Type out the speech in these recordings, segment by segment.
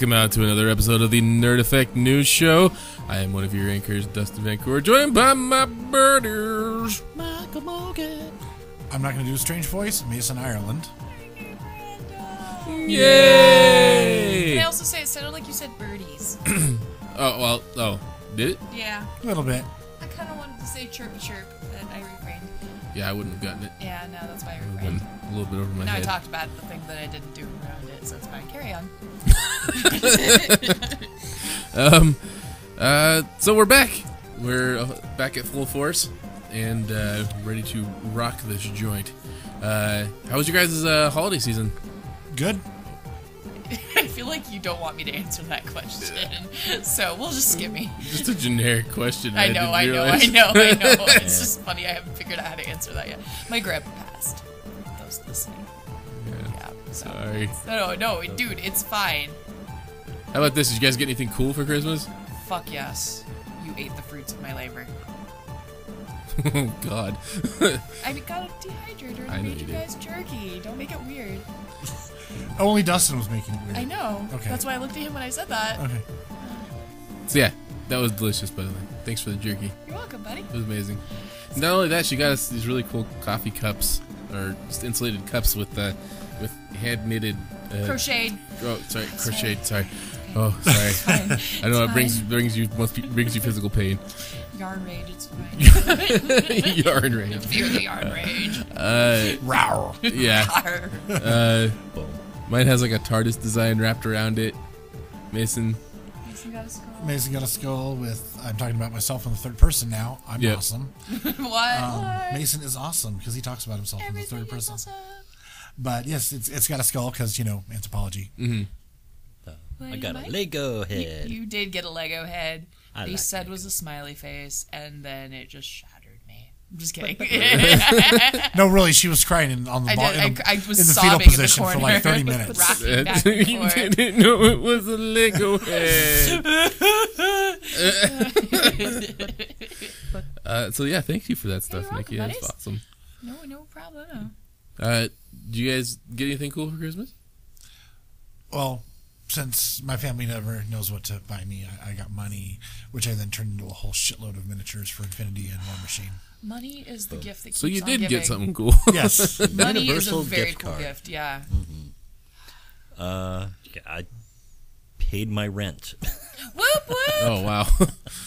welcome out to another episode of the Nerd Effect News Show. I am one of your anchors, Dustin Vancouver, joined by my birders, Michael Morgan. I'm not going to do a strange voice, Mason Ireland. Yay! Can I also say it sounded like you said birdies? Did it? Yeah. A little bit. I kind of wanted to say chirpy chirp, but I refrained. Yeah, I wouldn't have gotten it. Yeah, no, that's why I It would refrained. have been a little bit over my Now head. I talked about the thing that I didn't do around it, so it's fine. Carry on. So we're back. We're back at full force and ready to rock this joint. How was your guys' holiday season? Good. I feel like you don't want me to answer that question, so we'll just skip me. Just a generic question. I didn't know. realize. It's just funny. I haven't figured out how to answer that yet. My grandpa passed. Those listening. Yeah. So. Sorry. No, dude, it's fine. How about this? Did you guys get anything cool for Christmas? Fuck yes. You ate the fruits of my labor. Oh, God. I got a dehydrator I and know made you you did. guys jerky. Don't make it weird. Only Dustin was making it weird. I know. Okay. That's why I looked at him when I said that. Okay. So, yeah, that was delicious, by the way. Thanks for the jerky. You're welcome, buddy. It was amazing. Not only that, she got us these really cool coffee cups, or just insulated cups with hand knitted. Crocheted. Oh, sorry, crocheted. Sorry. Oh, sorry. Fine. I know it It's brings you physical pain. Yarn rage. It's fine. Yarn rage. Fear the yarn rage. Rawr. Yeah. Mine has like a TARDIS design wrapped around it. Mason. Mason got a skull. Mason got a skull with, I'm talking about myself in the third person now. I'm Yep. awesome. What? Mason is awesome because he talks about himself Everything in the third is person. awesome. But yes, it's got a skull because, anthropology. Mm-hmm. I got a Mike? Lego head. You did get a Lego head. I They like said Lego. was a smiley face, and then it just shattered me. I'm just kidding. No, really, she was crying on the I ball, did. in the, I was in the sobbing fetal in the position corner. for like 30 minutes. Rocking back and You forth. didn't know it was a Lego head. So yeah, thank you for that stuff, you're Nikki. welcome, That's buddies. awesome. No problem. Did you guys get anything cool for Christmas? Well, since my family never knows what to buy me, I got money, which I then turned into a whole shitload of miniatures for Infinity and War Machine. Money is the gift that keeps So you on did giving. get something cool. Yes. Money is a Universal very gift cool card. gift, yeah. Yeah, I paid my rent. Whoop whoop! Oh wow.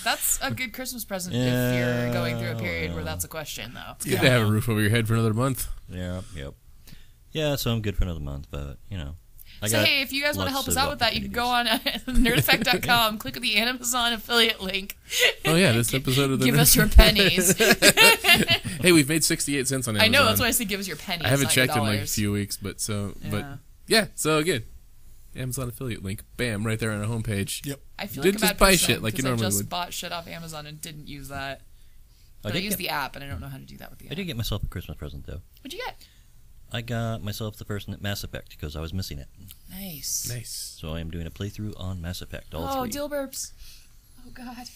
That's a good Christmas present if Yeah, you're going through a period where that's a question, though. It's good to have a roof over your head for another month. Yep. Yeah, so I'm good for another month, but I So got hey, if you guys want to lots help us of out with that, you can go on nerdeffect.com, click on the Amazon affiliate link. Oh yeah, this episode of the Give us your pennies. Hey, we've made 68 cents on Amazon. I know, that's why I said give us your pennies. I haven't not your checked in like a dollars. few weeks, but Yeah. so again, Amazon affiliate link, bam, right there on our homepage. Yep. I feel Did like a just bad buy person shit like you because normally I just would. bought shit off Amazon and didn't use that. But I did use get- the app, and I don't know how to do that with the app. I did get myself a Christmas present though. What'd you get? I got myself the first Mass Effect because I was missing it. Nice. Nice. So I am doing a playthrough on Mass Effect, all Oh, three. dill burps. Oh, God.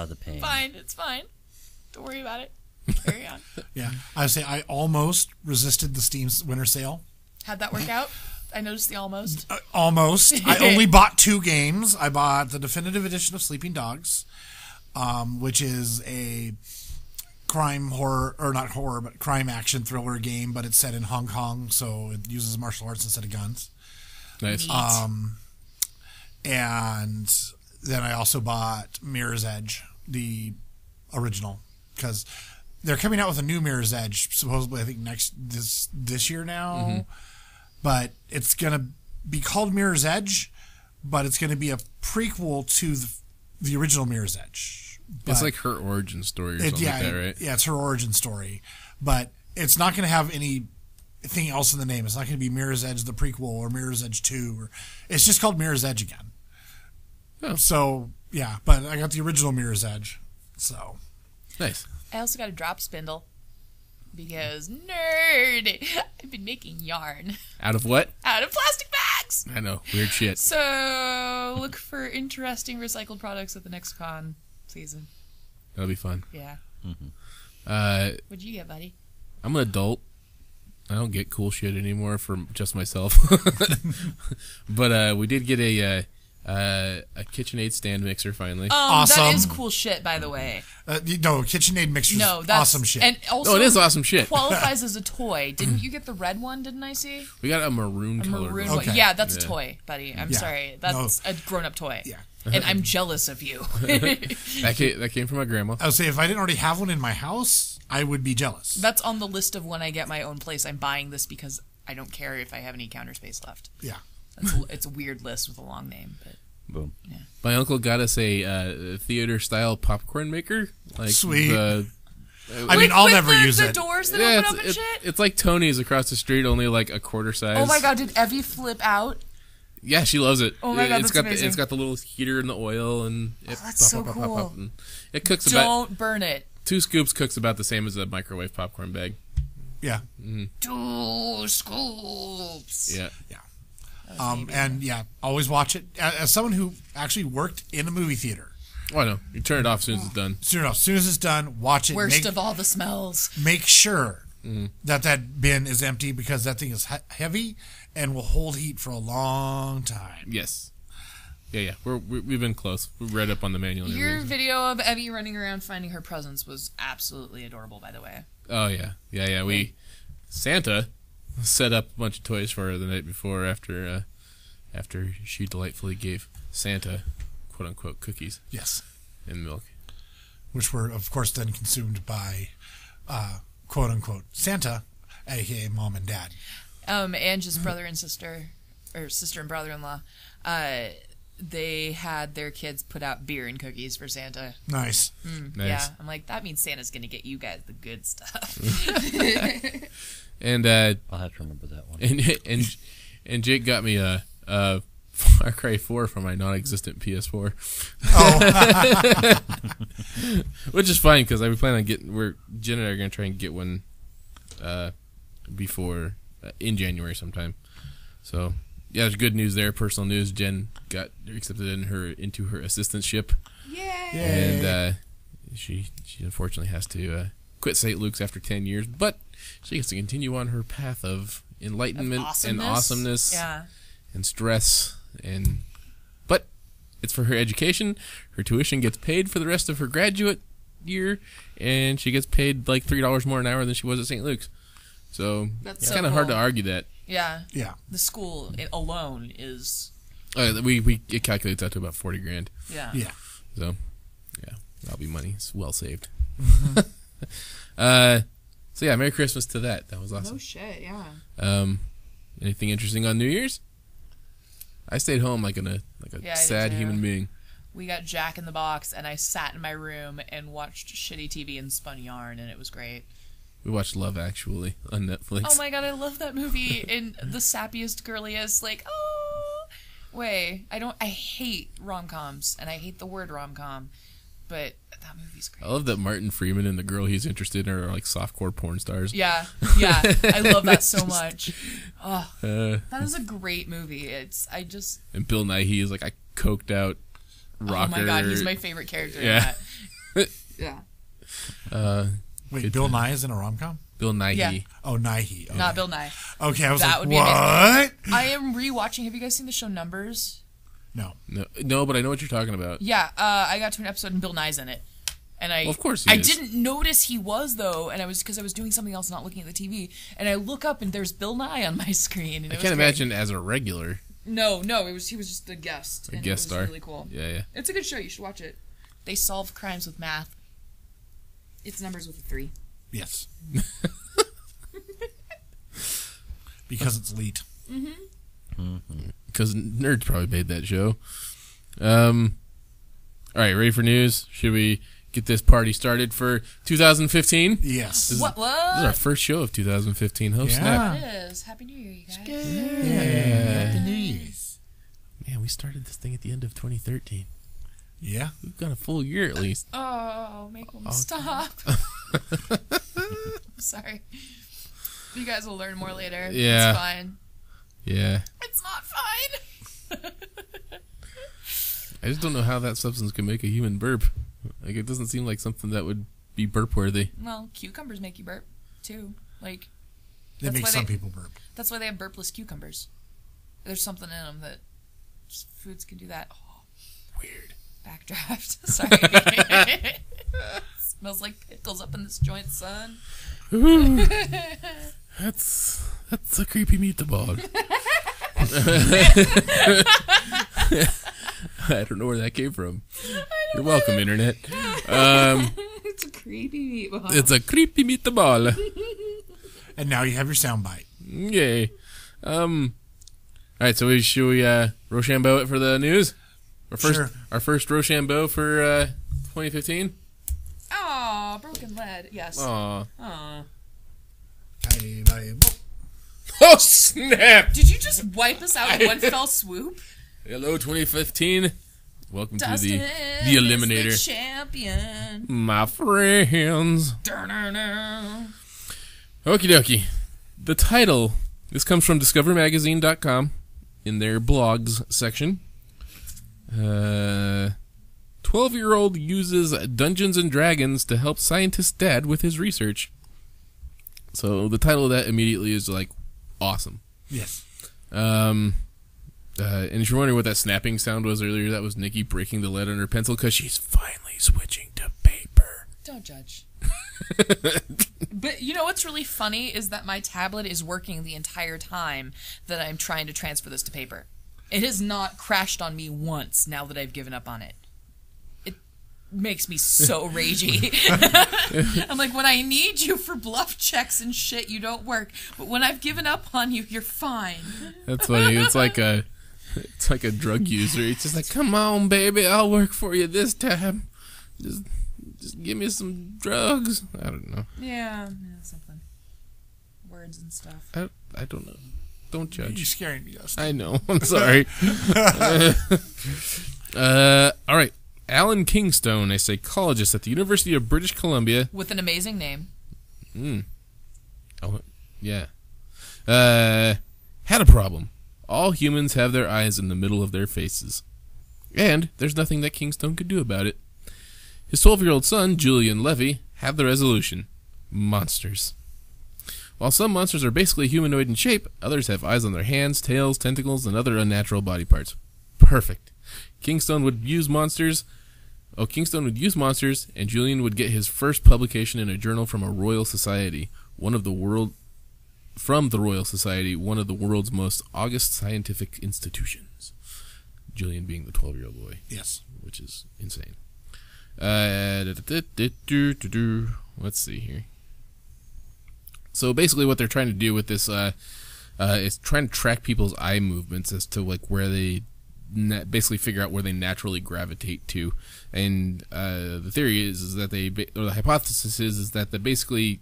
The pain. Fine, it's fine. Don't worry about it. Carry on. Yeah. I would say I almost resisted the Steam winter sale. How'd that work out? I noticed the almost. Almost. I only bought 2 games. I bought the definitive edition of Sleeping Dogs, which is a crime horror, or not horror, but crime action thriller game, but it's set in Hong Kong, so it uses martial arts instead of guns. Nice. And then I also bought Mirror's Edge, the original, because they're coming out with a new Mirror's Edge, supposedly I think this year now. Mm-hmm. But it's gonna be called Mirror's Edge, but it's gonna be a prequel to the original Mirror's Edge. It's But like her origin story or something yeah, like that, right? Yeah, it's her origin story, but it's not gonna have anything else in the name. It's not gonna be Mirror's Edge the prequel or Mirror's Edge 2. It's just called Mirror's Edge again. Oh. So yeah, but I got the original Mirror's Edge. So Nice. I also got a drop spindle. Because, nerd! I've been making yarn Out of what? out of plastic bags! I know. Weird shit. So, look for interesting recycled products at the next con season. That'll be fun. Yeah. Uh, What'd you get, buddy? I'm an adult. I don't get cool shit anymore from just myself. But we did get a KitchenAid stand mixer finally. Awesome. That is cool shit, by the way. No, KitchenAid mixer's No, that's awesome shit. And also, it is awesome shit. Qualifies as a toy. Didn't you get the red one? Didn't I see? We got a maroon color. Maroon Okay. one. Yeah, that's a Yeah. toy, buddy. I'm Yeah. sorry. That's a grown-up toy. Yeah. And I'm jealous of you. That came from my grandma. I would say if I didn't already have one in my house, I would be jealous. That's on the list of when I get my own place. I'm buying this because I don't care if I have any counter space left. Yeah. It's a weird list with a long name, but Boom. My uncle got us a theater-style popcorn maker. Like Sweet. The, I mean, I'll never use the it. doors that yeah, open up and shit. it's like Tony's across the street, only like a quarter size. Oh my god, did Evie flip out? Yeah, she loves it. Oh my God, it's that's got amazing. it's got the little heater and the oil, and that's so cool. and it cooks about Don't burn it. 2 scoops cooks about the same as a microwave popcorn bag. Yeah. 2 scoops. Yeah. And yeah, always watch it. As someone who actually worked in a movie theater, Oh, I know. You turn it off as soon as it's done. as soon as it's done, watch it. Worst of all the smells. Make sure that bin is empty because that thing is heavy and will hold heat for a long time. Yes. Yeah. We've been close. We read up on the manual. And Your everything. video of Evie running around finding her presents was absolutely adorable, by the way. Oh yeah. Santa set up a bunch of toys for her the night before after she delightfully gave Santa quote unquote cookies Yes. and milk. Which were, of course, then consumed by quote unquote Santa, aka mom and dad. Ange's brother and sister, or sister and brother-in-law, they had their kids put out beer and cookies for Santa. Nice. Nice. Yeah, I'm like, that means Santa's gonna get you guys the good stuff. And I'll have to remember that one. and Jake got me a Far Cry 4 for my non-existent PS4. Oh, Which is fine because I plan on Jen and I are gonna try and get one before in January sometime. So yeah, there's good news there. Personal news: Jen got accepted into her assistantship, Yay! and she unfortunately has to quit St. Luke's after 10 years, but she gets to continue on her path of enlightenment and awesomeness Yeah. and stress but it's for her education. Her tuition gets paid for the rest of her graduate year, and she gets paid like $3 more an hour than she was at St. Luke's. So That's it's so kind of hard to cool. argue that. Yeah. yeah. The school alone is. It calculates out to about $40,000. Yeah. Yeah. So yeah, that'll be money. It's well saved. So yeah, Merry Christmas to that. That was awesome. Oh shit! Yeah. Anything interesting on New Year's? I stayed home like a I did sad too. human being. We got Jack in the Box, and I sat in my room and watched shitty TV and spun yarn, and it was great. We watched Love Actually on Netflix. Oh my god, I love that movie in the sappiest, girliest, like, oh, way. I hate rom-coms, and I hate the word rom-com, but that movie's great. I love that Martin Freeman and the girl he's interested in are like softcore porn stars. Yeah, I love that so much. Oh, that is a great movie. And Bill Nighy is like a coked out rocker. Oh my god, he's my favorite character Yeah. in that. Yeah. Wait, Bill Nye is in a rom-com? Bill Nighy. Yeah. Oh, Nighy. Okay. Not Bill Nye. Okay, I was That like, would be what? I am rewatching. Have you guys seen the show Numbers? No. No, but I know what you're talking about. Yeah, I got to an episode and Bill Nye's in it. And Well, of course he I is. didn't notice he was though, and because I was doing something else, not looking at the TV, and I look up and there's Bill Nye on my screen. And I can't imagine as a regular. No, he was just a guest. A and guest it star. was really cool. Yeah. It's a good show. You should watch it. They solve crimes with math. It's Numbers with a 3. Yes. Because it's elite. Because nerds probably made that show. All right, ready for news? Should we get this party started for 2015? Yes. This is our What? first show of 2015. Oh, Yeah. snap. It is. Happy New Year, you guys. Happy New Year's. Man, we started this thing at the end of 2013. Yeah. We've got a full year at least. Oh, make them stop. Sorry. You guys will learn more later. Yeah. It's fine. Yeah. It's not fine. I just don't know how that substance can make a human burp. Like, it doesn't seem like something that would be burp worthy. Well, cucumbers make you burp, too. Like, They That's make why some they- people burp. That's why they have burpless cucumbers. There's something in them that just foods can do that. Oh, Weird. backdraft. Sorry. Smells like pickles up in this joint, son. That's a creepy meatball. I don't know where that came from. You're welcome, Internet. It's a creepy meatball. It's a creepy meatball. And now you have your soundbite. Yay. All right, so should we Rochambeau it for the news? Sure. Our first Rochambeau for 2015. Aw, broken lead. Yes. Aw. Aw. Oh snap! Did you just wipe us out in one fell swoop? Hello, 2015. Welcome Dustin to the Eliminator, is the champion. my friends. Da-na-na. Okie dokie. The title. This comes from DiscoverMagazine.com in their blogs section. 12-year-old uses Dungeons and Dragons to help scientist dad with his research. So the title of that immediately is like awesome. Yes. And if you're wondering what that snapping sound was earlier, that was Nikki breaking the lead on her pencil because she's finally switching to paper. Don't judge. But you know what's really funny is that my tablet is working the entire time that I'm trying to transfer this to paper. It has not crashed on me once now that I've given up on it. It makes me so ragey. I'm like, when I need you for bluff checks and shit, you don't work. But when I've given up on you, you're fine. That's funny. It's like a drug user. It's just like, come on, baby, I'll work for you this time. Just give me some drugs. I don't know. Yeah, something. Words and stuff. I don't know. Don't judge. You're scaring me, Dustin. I know. I'm sorry. All right. Alan Kingstone, a psychologist at the University of British Columbia. With an amazing name. Oh, yeah. Had a problem. All humans have their eyes in the middle of their faces. And there's nothing that Kingstone could do about it. His 12-year-old son, Julian Levy, had the resolution. Monsters. While some monsters are basically humanoid in shape, others have eyes on their hands, tails, tentacles, and other unnatural body parts. Perfect. Kingstone would use monsters, and Julian would get his first publication in a journal from the Royal Society, one of the world's most august scientific institutions. Julian being the 12-year-old boy. Yes. Which is insane. Let's see here. So basically what they're trying to do with this is trying to track people's eye movements as to like where they basically figure out where they naturally gravitate to. And the theory is that the hypothesis is that basically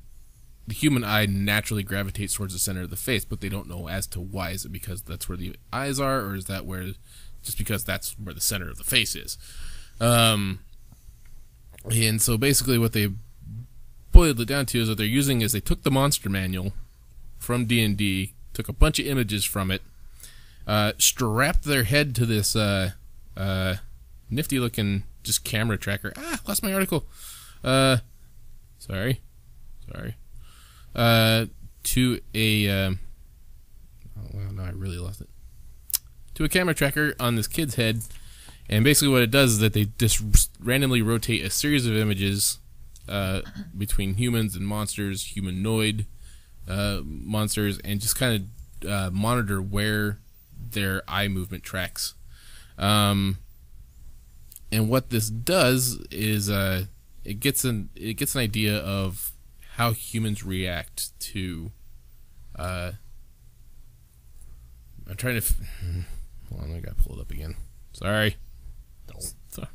the human eye naturally gravitates towards the center of the face, but they don't know as to why. Is it because that's where the eyes are, or is that just because that's where the center of the face is? And so basically what they boiled it down to is what they're using is they took the monster manual from D&D, took a bunch of images from it, strapped their head to this nifty looking just camera tracker. Lost my article. Sorry. To a oh wow, no, I really lost it. To a camera tracker on this kid's head, and basically what it does is that they just randomly rotate a series of images between humans and monsters, humanoid monsters, and just kind of monitor where their eye movement tracks. And what this does is it gets an idea of how humans react to. I'm trying to. Hold on, I gotta pull it up again. Sorry. Sorry.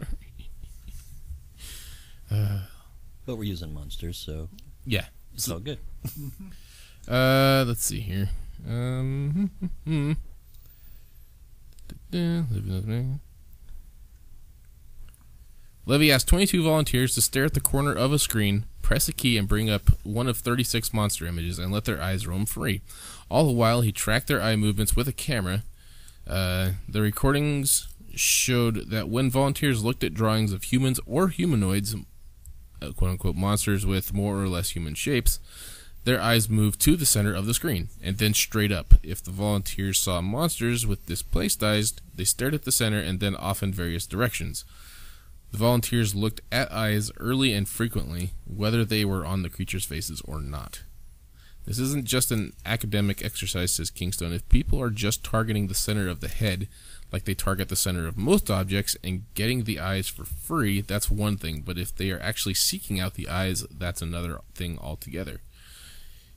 But we're using monsters, so Yeah. it's all good. Let's see here. Levy asked 22 volunteers to stare at the corner of a screen, press a key, and bring up one of 36 monster images and let their eyes roam free. All the while, he tracked their eye movements with a camera. The recordings showed that when volunteers looked at drawings of humans or humanoids, quote-unquote monsters with more or less human shapes, Their eyes moved to the center of the screen, and then straight up. If the volunteers saw monsters with displaced eyes, they stared at the center and then off in various directions. The volunteers looked at eyes early and frequently, whether they were on the creatures' faces or not. This isn't just an academic exercise, says Kingstone. If people are just targeting the center of the head, like they target the center of most objects, and getting the eyes for free, that's one thing. But if they are actually seeking out the eyes, that's another thing altogether.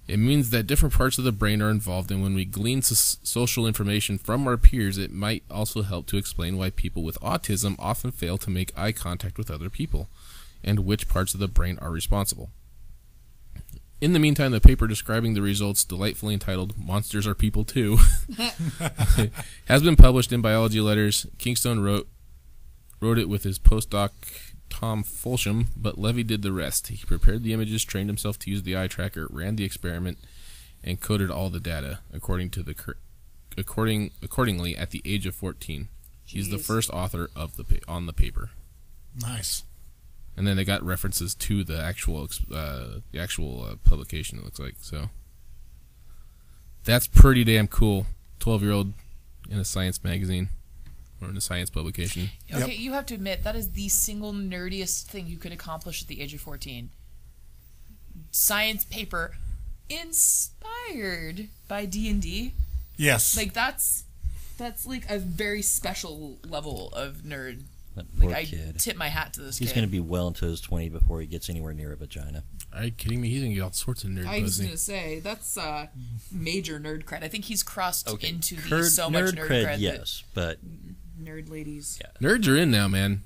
It means that different parts of the brain are involved, and when we glean social information from our peers, it might also help to explain why people with autism often fail to make eye contact with other people, and which parts of the brain are responsible. In the meantime, the paper describing the results, delightfully entitled "Monsters Are People Too," has been published in Biology Letters. Kingstone wrote it with his postdoc Tom Folsham, but Levy did the rest. He prepared the images, trained himself to use the eye tracker, ran the experiment, and coded all the data accordingly at the age of 14. He's the first author of on the paper. Nice. And then they got references to the actual publication, it looks like. So that's pretty damn cool. 12-year-old in a science magazine or in a science publication. Okay, you have to admit, that is the single nerdiest thing you could accomplish at the age of 14. Science paper inspired by D&D. Yes. Like, that's like a very special level of nerd. That Like, poor I kid. tip my hat to this He's kid. going to be well into his 20s before he gets anywhere near a vagina. Are you kidding me? He's going to get all sorts of nerd I was buzzing. going to say, that's major nerd cred. I think he's crossed into the Nerd- so much nerd cred that yes, but nerd ladies. Yeah. Nerds are in now, man.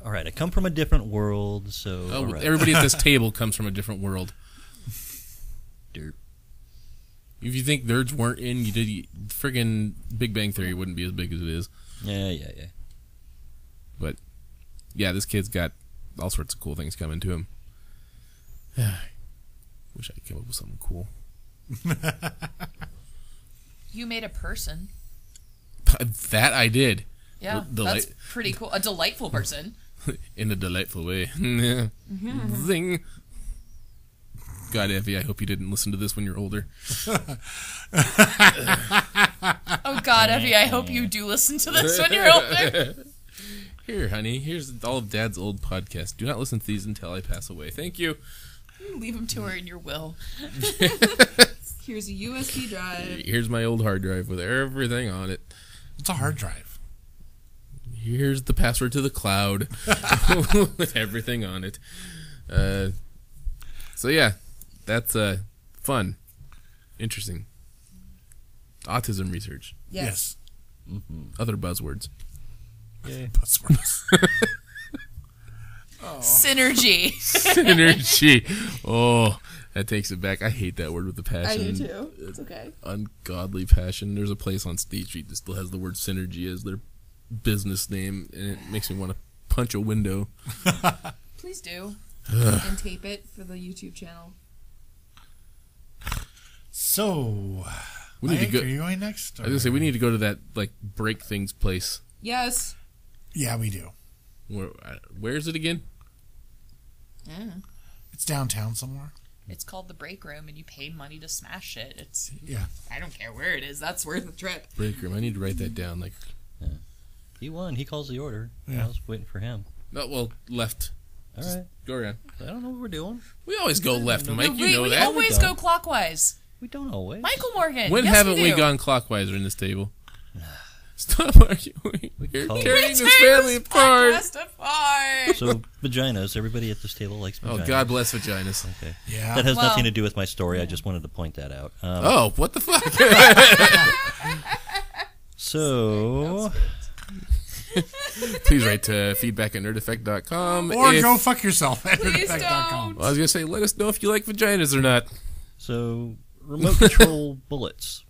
all right, I come from a different world, so all right. Everybody at this table comes from a different world. Derp. If you think nerds weren't in, friggin' Big Bang Theory wouldn't be as big as it is. Yeah. But yeah, this kid's got all sorts of cool things coming to him. Wish I could come up with something cool. You made a person. That I did. Yeah, that's pretty cool. A delightful person. In a delightful way. Zing. God, Effie, I hope you didn't listen to this when you're older. Oh God, Effie, I hope you do listen to this when you're older. Here, honey, here's all of Dad's old podcasts. Do not listen to these until I pass away. Thank you. Leave them to her in your will. Here's a USB drive. Here's my old hard drive with everything on it. It's a hard drive. Here's the password to the cloud with everything on it. So yeah, that's fun, interesting. Autism research. Yes. Other buzzwords. Buzzwords. Synergy. Synergy. Oh, that takes it back. I hate that word with a passion. I do too. It's okay. Ungodly passion. There's a place on State Street that still has the word synergy as their business name, and it makes me want to punch a window. Please do. And tape it for the YouTube channel. So, We need to Mike, go. are you going next? I was gonna say we need to go to that break things place. Yes. Yeah, we do. Where is it again? It's downtown somewhere. It's called the break room, and you pay money to smash it. It's. Yeah. I don't care where it is. That's worth the trip. Break room. I need to write that down. He won. He calls the order. Yeah. I was waiting for him. Left. All right. Go around. I don't know what we're doing. We always go left, Mike. we You know we that. always We go don't. clockwise. We don't always. Michael Morgan. When yes, haven't we do. gone clockwise in this table? Stop arguing. You're call it- tearing this family apart. Podcast apart. So, vaginas. Everybody at this table likes vaginas. Oh, God bless vaginas. Okay. Yeah. That has Well- nothing to do with my story. I just wanted to point that out. Oh, what the fuck? So, Please write to feedback@nerdeffect.com. Or go fuck yourself at Please nerdeffect.com. don't. Well, I was going to say, let us know if you like vaginas or not. remote control bullets.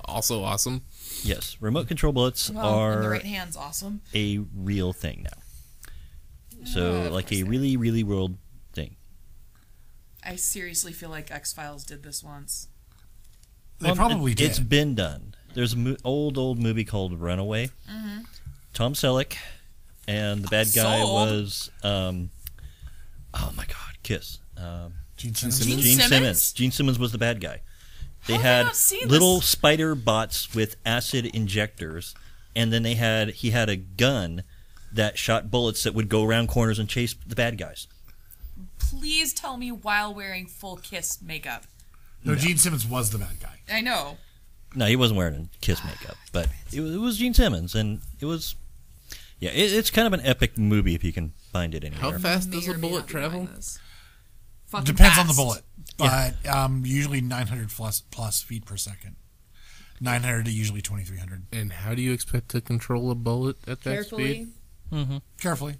Also awesome. Yes, remote control bullets Well, in the are right hand's awesome. a real thing now. So, Of like course a they really, really world thing. I seriously feel like X-Files did this once. They probably did. It's been done. There's an old movie called Runaway. Tom Selleck, and the bad guy Sold. was, oh my God, Kiss. Gene Simmons. Gene Simmons. Gene Simmons was the bad guy. They How have I had not seen little this? spider bots with acid injectors, and then he had a gun that shot bullets that would go around corners and chase the bad guys. Please tell me while wearing full Kiss makeup. No, Gene Simmons was the bad guy. I know. No, he wasn't wearing Kiss makeup, but it was Gene Simmons, and it was, yeah, it's kind of an epic movie if you can find it How anywhere. fast May does or a may bullet not be travel? buying this. Fucking Depends on the fast. bullet, but usually 900 plus feet per second. 900 to usually 2,300. And how do you expect to control a bullet at that Carefully. speed? Carefully.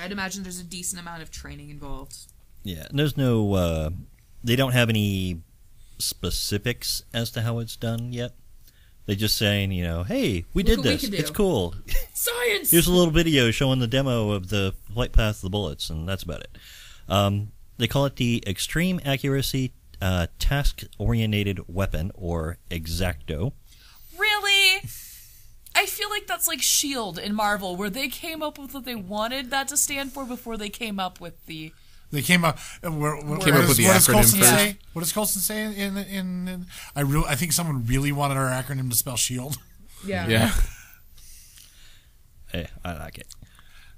I'd imagine there's a decent amount of training involved. Yeah, and there's no, they don't have any specifics as to how it's done yet. They're just saying, hey, we Look did what we this. can do. It's cool. Science! Here's a little video showing the demo of the flight path of the bullets, and that's about it. They call it the Extreme Accuracy Task-Oriented Weapon, or Exacto. Really? I feel like that's like S.H.I.E.L.D. in Marvel, where they came up with what they wanted that to stand for before they came up with the... They came up. Came up with the acronym Coulson first. say? What does Coulson say? In I think someone really wanted our acronym to spell shield. Yeah. Yeah. Hey, I like it.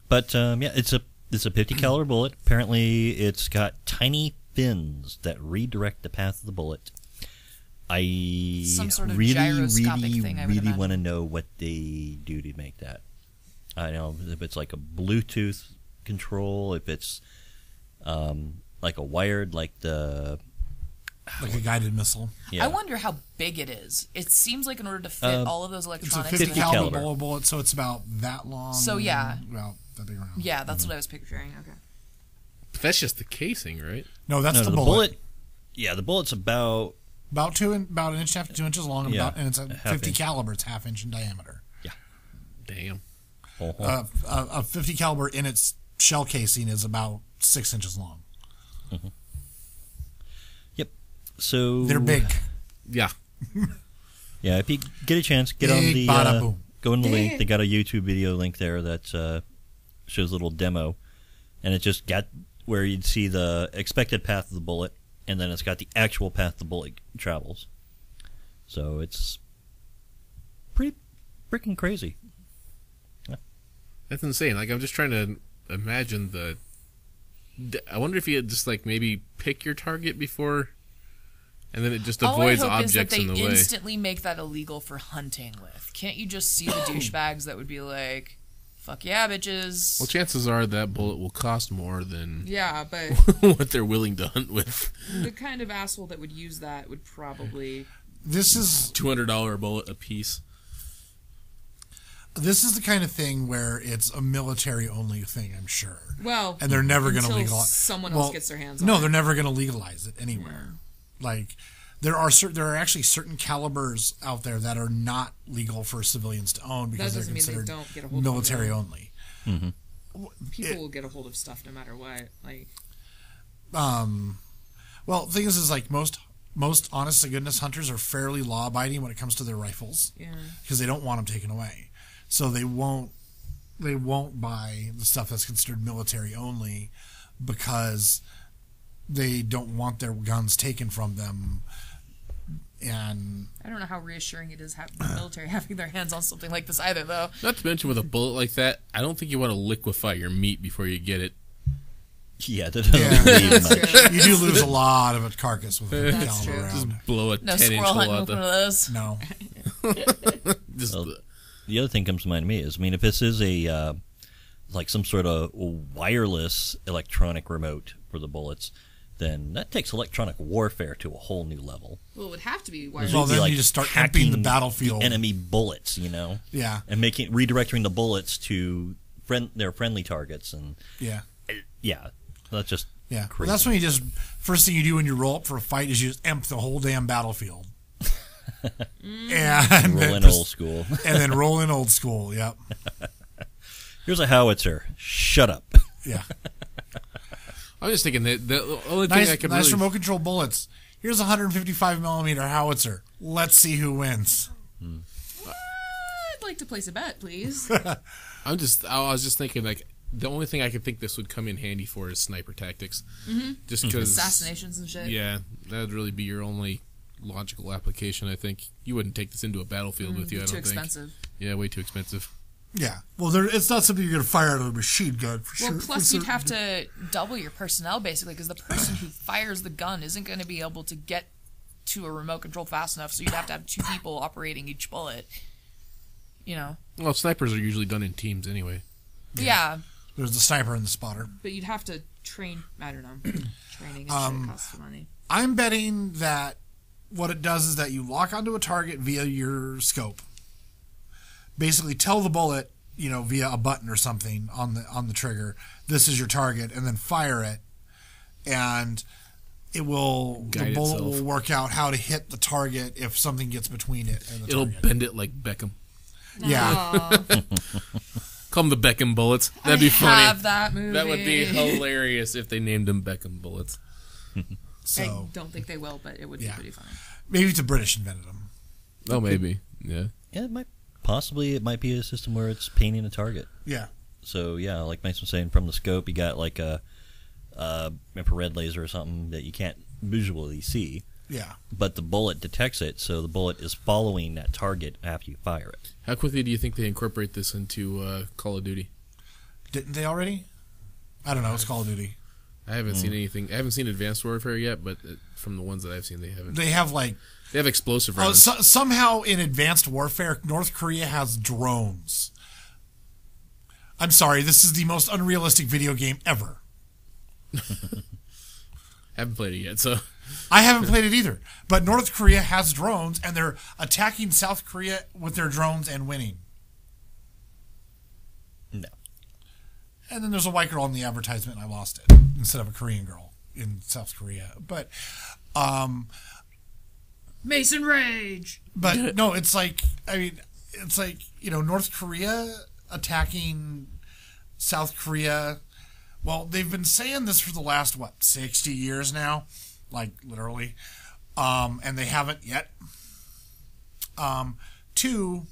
But yeah, it's a 50 caliber bullet. Apparently, it's got tiny fins that redirect the path of the bullet. I Some sort of really, gyroscopic really, thing, I would really imagine. want to know what they do to make that. I know if it's like a Bluetooth control, if it's like a wired, like the Like a guided missile. yeah. I wonder how big it is. It seems like in order to fit all of those It's a electronics... 50 50 caliber caliber. bullet, so it's about that long. So, yeah. About that big around. Yeah, that's what I was picturing. Okay. But that's just the casing, right? No, that's no, the the bullet. Yeah, the bullet's about About an inch and a half to 2 inches long, Yeah, and it's a a half 50 inch. caliber. It's half inch in diameter. Damn. A 50 caliber in its shell casing is about 6 inches long. Yep. So They're big. Yeah. Yeah, if you get a chance, get on Big the bada boom. go on the link. They got a YouTube video link there that shows a little demo, and it just got where you'd see the expected path of the bullet, and then it's got the actual path the bullet travels. So it's pretty freaking crazy. That's insane. Like, I'm just trying to imagine I wonder if you just, like, maybe pick your target before, and then it just avoids All I hope objects is that in they the way. instantly make that illegal for hunting with. Can't you just see the douchebags that would be like, fuck yeah, bitches. Well, chances are that bullet will cost more than Yeah, but what they're willing to hunt with. the kind of asshole that would use that would probably... This is $200 bullet a piece. the kind of thing where it's a military only thing, I'm sure. Well, And they're never going to until legalize. someone else gets their hands on No, it. they're never going to legalize it anywhere. Like there are actually certain calibers out there that are not legal for civilians to own because That they're doesn't mean they considered don't get a hold of them, military though. only. People will get a hold of stuff no matter what. Like, Well, the thing is like most honest to goodness hunters are fairly law abiding when it comes to their rifles yeah. because they don't want them taken away, so they won't buy the stuff that's considered military only because they don't want their guns taken from them. And I don't know how reassuring it is having the military having their hands on something like this either, though. Not to mention with a bullet like that, I don't think you want to liquefy your meat before you get it. Yeah, that doesn't Yeah. leave That's much. true. you do lose a lot of a carcass with a That's caliber true. round. Just blow a No 10-inch squirrel hole hunting out with one of the... those. No. Just Well, the other thing comes to mind to me is, I mean, if this is a like some sort of wireless electronic remote for the bullets, then that takes electronic warfare to a whole new level. Well, it would have to be Well, It'd wireless. be then like you just start hacking emptying the battlefield. enemy bullets, Yeah. and redirecting the bullets to their friendly targets, and Yeah. yeah, that's just Yeah. Well, crazy. that's when first thing you do when you roll up for a fight is you just empty the whole damn battlefield. and roll in then old school. and then roll in old school. Yep. Here's a howitzer. Shut up. Yeah. I'm just thinking that the only thing I Nice, could nice really... remote control bullets. Here's a 155 millimeter howitzer. Let's see who wins. I'd like to place a bet, please. I was just thinking, like, the only thing I could think this would come in handy for is sniper tactics. Mm-hmm. Just because assassinations and shit. Yeah, that would really be your only logical application. I think you wouldn't take this into a battlefield with you. I don't Too think. expensive. Yeah, way too expensive. Yeah. Well, it's not something you're going to fire out of a machine gun for sure. Well, plus you'd have to double your personnel basically because the person who fires the gun isn't going to be able to get to a remote control fast enough. So you'd have to have 2 people operating each bullet. You know. Well, snipers are usually done in teams anyway. Yeah. There's the sniper and the spotter. But you'd have to train. I don't know. Training and shit costs money. I'm betting that what it does is that you lock onto a target via your scope. Basically, tell the bullet, via a button or something on the trigger, this is your target, and then fire it, and the bullet itself. will work out how to hit the target if something gets between it and the It'll target. bend it like Beckham. Yeah. Call them the Beckham bullets. That'd be funny. Have that movie. That would be hilarious if they named them Beckham bullets. So I don't think they will, but it would be pretty funny. maybe the British invented them. Oh, maybe. Yeah. Yeah, it might be a system where it's painting a target. Yeah. So yeah, like Mason was saying, from the scope you got like a infrared laser or something that you can't visually see, Yeah. but the bullet detects it, so the bullet is following that target after you fire it. How quickly do you think they incorporate this into Call of Duty? Didn't they already? I don't know. It's Call of Duty. I haven't seen anything. I haven't seen Advanced Warfare yet, but from the ones that I've seen, they haven't. They have They have explosive rounds. somehow in Advanced Warfare, North Korea has drones. I'm sorry, this is the most unrealistic video game ever. Haven't played it yet, so I haven't played it either. But North Korea has drones, and they're attacking South Korea with their drones and winning. No. And then there's a white girl in the advertisement, and I lost it, instead of a Korean girl in South Korea. But Mason Rage. But no, it's like North Korea attacking South Korea. Well, they've been saying this for the last 60 years now, like literally, and they haven't yet. 2,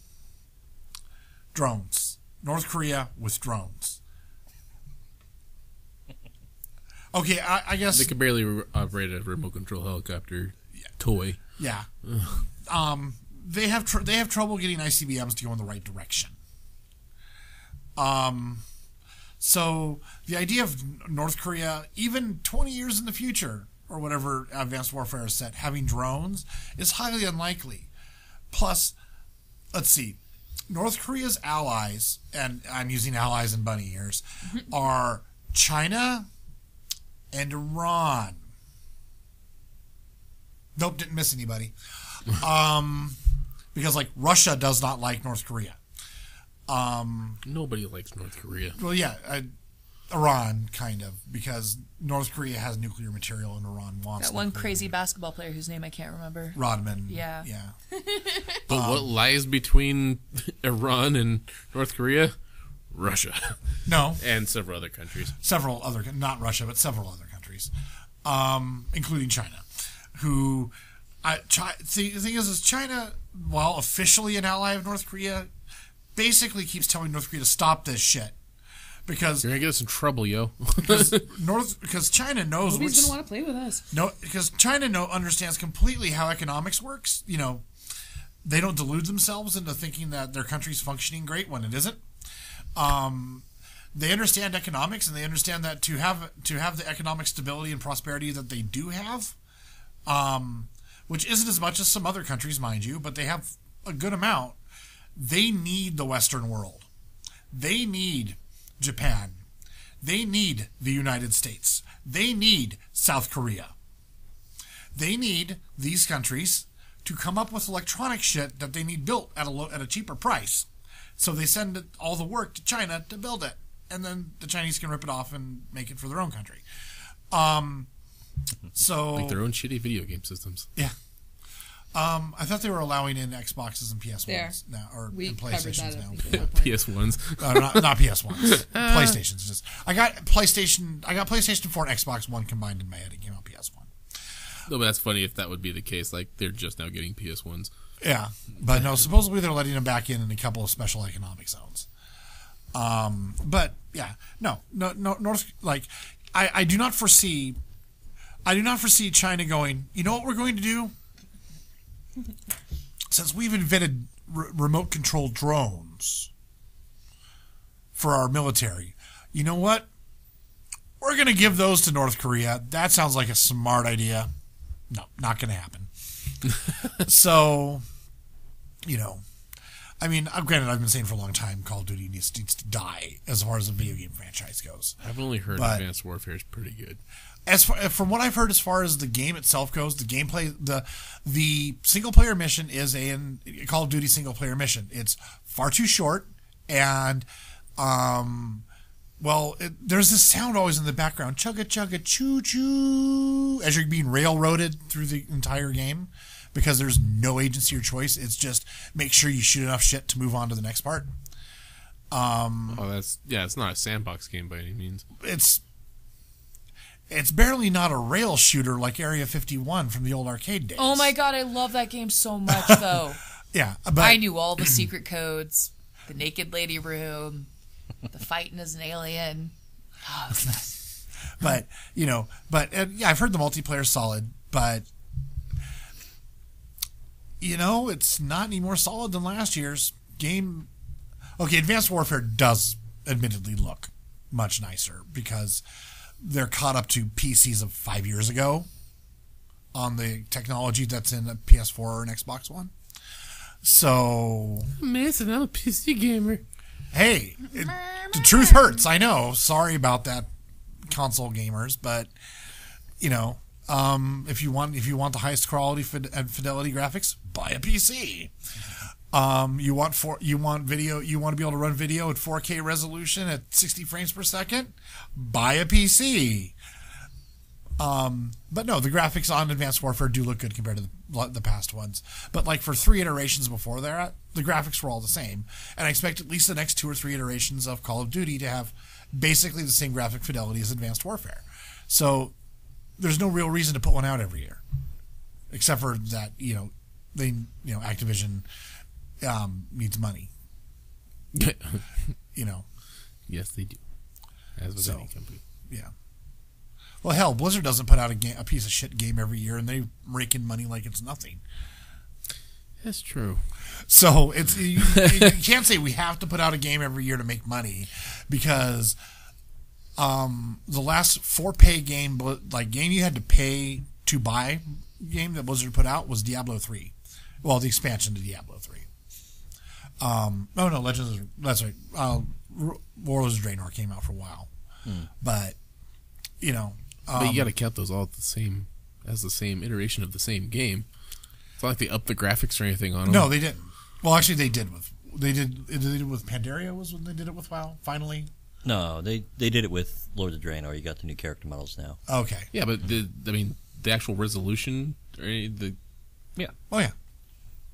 drones. North Korea with drones. Okay, I guess they could barely operate a remote control helicopter toy. Yeah. They have trouble getting ICBMs to go in the right direction. So the idea of North Korea, even 20 years in the future, or whatever Advanced Warfare has said, having drones is highly unlikely. Plus, let's see, North Korea's allies, and I'm using allies in bunny ears, are China and Iran. Nope, didn't miss anybody. Because Russia does not like North Korea. Nobody likes North Korea. Well, yeah, Iran kind of, because North Korea has nuclear material and Iran wants. That one nuclear crazy material. basketball player whose name I can't remember. Rodman. Yeah. But what lies between Iran and North Korea? Russia. No, And several other countries. several other, not Russia, but several other countries, including China, who. The thing is China, while officially an ally of North Korea, basically keeps telling North Korea to stop this shit. Because You're going to get us in trouble, yo. because China knows Nobody's gonna want to play with us. because China understands completely how economics works. They don't delude themselves into thinking that their country's functioning great when it isn't. They understand economics, and they understand that to have the economic stability and prosperity that they do have, which isn't as much as some other countries, mind you, but they have a good amount. They need the Western world. They need Japan. They need the United States. They need South Korea. They need these countries to come up with electronic shit that they need built at a cheaper price. So they send all the work to China to build it, and then the Chinese can rip it off and make it for their own country. So Like their own shitty video game systems. yeah. I thought they were allowing in Xboxes and PS1s now, or We and covered PlayStations that now. at one point. PS1s. Not PS1s. PlayStations. I got PlayStation 4 and Xbox One combined in my head. It came out PS1. No, but that's funny if that would be the case. Like, they're just now getting PS1s. Yeah, but no. Supposedly they're letting them back in a couple of special economic zones. But yeah, no, North, like, I do not foresee China going, you know what we're going to do? Since we've invented remote controlled drones for our military, you know what? We're going to give those to North Korea. That sounds like a smart idea. No, not going to happen. So, you know, I mean, granted, I've been saying for a long time Call of Duty needs to die as far as a video game franchise goes. I've only heard Advanced Warfare is pretty good. From what I've heard, as far as the game itself goes, the gameplay, the single player mission is a Call of Duty single player mission. It's far too short, and there's this sound always in the background, chugga chugga choo choo, as you're being railroaded through the entire game, because there's no agency or choice. It's just make sure you shoot enough shit to move on to the next part. It's not a sandbox game by any means. It's barely not a rail shooter like Area 51 from the old arcade days. Oh my god, I love that game so much, though. Yeah, but I knew all the secret codes, the naked lady room, the fighting as an alien. Oh, but I've heard the multiplayer's solid, but it's not any more solid than last year's game. Okay, Advanced Warfare does admittedly look much nicer because they're caught up to PCs of 5 years ago on the technology that's in a PS4 or an Xbox One. So, Mason, I'm a PC gamer. Hey, the truth hurts. I know. Sorry about that, console gamers, but if you want the highest quality and fidelity graphics, buy a PC. You want video. You want to be able to run video at 4K resolution at 60 frames per second. Buy a PC. But no, the graphics on Advanced Warfare do look good compared to the past ones. But like for 3 iterations before that, the graphics were all the same. And I expect at least the next 2 or 3 iterations of Call of Duty to have basically the same graphic fidelity as Advanced Warfare. So there's no real reason to put one out every year, except for that Activision needs money. Yes, they do. As with any company. Yeah. Well, hell, Blizzard doesn't put out a piece of shit game every year, and they rake in money like it's nothing. That's true. So you can't say we have to put out a game every year to make money, because the last 4-pay game you had to pay to buy game that Blizzard put out was Diablo 3. Well, the expansion to Diablo 3. Legends. That's right. Warlords of Draenor came out for a while, but but you got to count those all the same iteration of the same game. It's not like they upped the graphics or anything on them. No, they didn't. Well, actually, they did with Pandaria was when they did it with WoW. Finally, no, they did it with Lords of Draenor. You got the new character models now. Okay. Yeah, but the actual resolution, Oh yeah.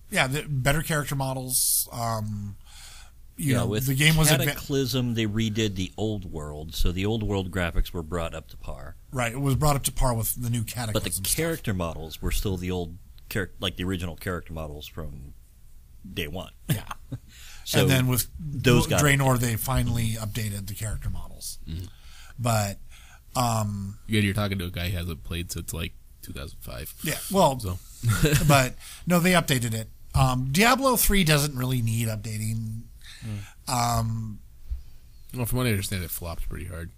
Yeah, the better character models. With the game was Cataclysm. They redid the old world, so the old world graphics were brought up to par. Right, it was brought up to par with the new Cataclysm. But the character models were still the old, like the original character models from day one. Yeah. So and then with those Draenor, they finally updated the character models. Mm-hmm. But you're talking to a guy who hasn't played since like 2005. Yeah, well, but no, they updated it. Diablo 3 doesn't really need updating. Well, from what I understand, it flopped pretty hard.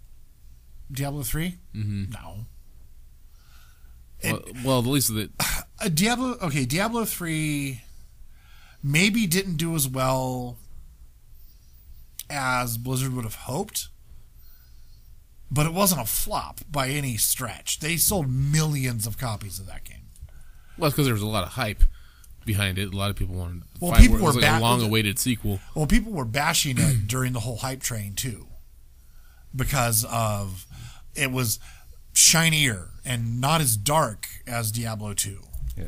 Diablo 3? Mm-hmm. No. Well, at least Diablo 3 maybe didn't do as well as Blizzard would have hoped, but it wasn't a flop by any stretch. They sold millions of copies of that game. Well, it's because there was a lot of hype behind it. A lot of people wanted people were a long-awaited sequel. Well, people were bashing it during the whole hype train too, because of it was shinier and not as dark as Diablo 2. Yeah.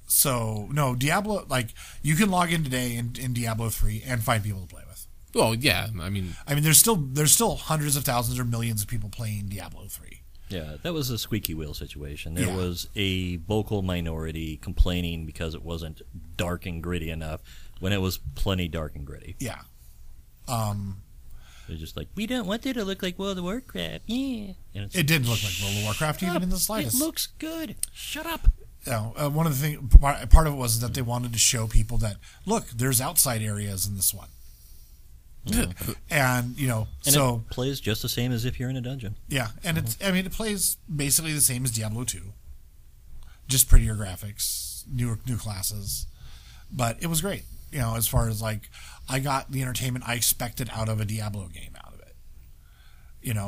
So no, Diablo, like, you can log in today in Diablo 3 and find people to play with. Well, yeah, I mean, there's still hundreds of thousands or millions of people playing Diablo 3. Yeah, that was a squeaky wheel situation. There was a vocal minority complaining because it wasn't dark and gritty enough when it was plenty dark and gritty. Yeah. They're just like, we don't want it to look like World of Warcraft. Yeah. And it's It didn't look like World of Warcraft even in the slightest. It looks good. Shut up. One of the things, part of it was that they wanted to show people that, look, there's outside areas in this one. And, And so... it plays just the same as if you're in a dungeon. Yeah, and it plays basically the same as Diablo 2. Just prettier graphics, new classes. But it was great. As far as like, I got the entertainment I expected out of a Diablo game out of it.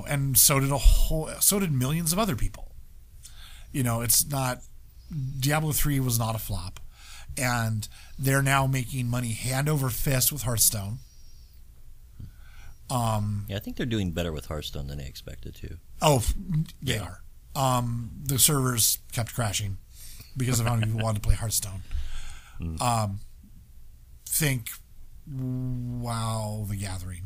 And so did millions of other people. It's not, Diablo 3 was not a flop. And they're now making money hand over fist with Hearthstone. Yeah, I think they're doing better with Hearthstone than they expected to. Oh, they are. The servers kept crashing because of how many people wanted to play Hearthstone. Think WoW the Gathering.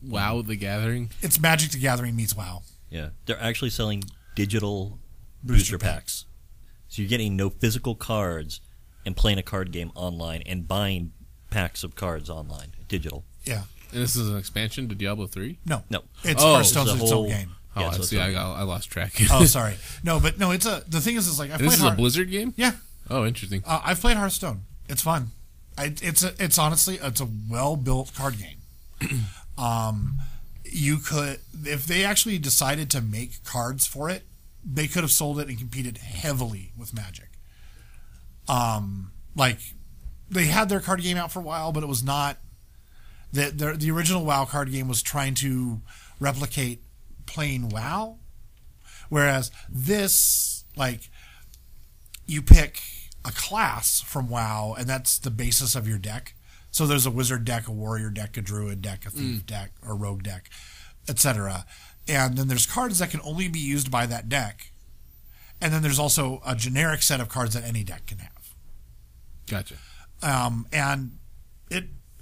WoW the Gathering? It's Magic the Gathering meets WoW. Yeah, they're actually selling digital booster packs. So you're getting no physical cards and playing a card game online and buying packs of cards online, digital. Yeah. And this is an expansion to Diablo 3? No. No. It's Oh, Hearthstone's it's a its own whole- game. Oh, Yeah, so see, it's I lost track. Oh, sorry. No, but no, the thing is like, I've This played is a Blizzard game? Yeah. Oh, interesting. I've played Hearthstone. It's fun. It's honestly, it's a well-built card game. You could, if they actually decided to make cards for it, they could have sold it and competed heavily with Magic. Like, they had their card game out for a while, but it was not, the original WoW card game was trying to replicate playing WoW, whereas this, like, you pick a class from WoW, and that's the basis of your deck. So there's a wizard deck, a warrior deck, a druid deck, a thief deck, or rogue deck, etc. And then there's cards that can only be used by that deck. And then there's also a generic set of cards that any deck can have. Gotcha. And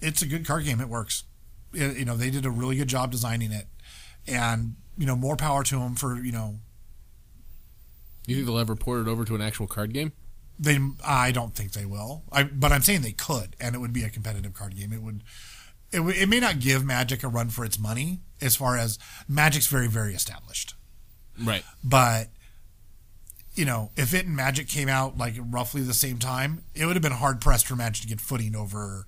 it's a good card game. It works. They did a really good job designing it. And, more power to them for, You think they'll ever port it over to an actual card game? I don't think they will. But I'm saying they could, and it would be a competitive card game. It may not give Magic a run for its money, as far as Magic's very, very established. Right. But, if it and Magic came out like roughly the same time, it would have been hard pressed for Magic to get footing over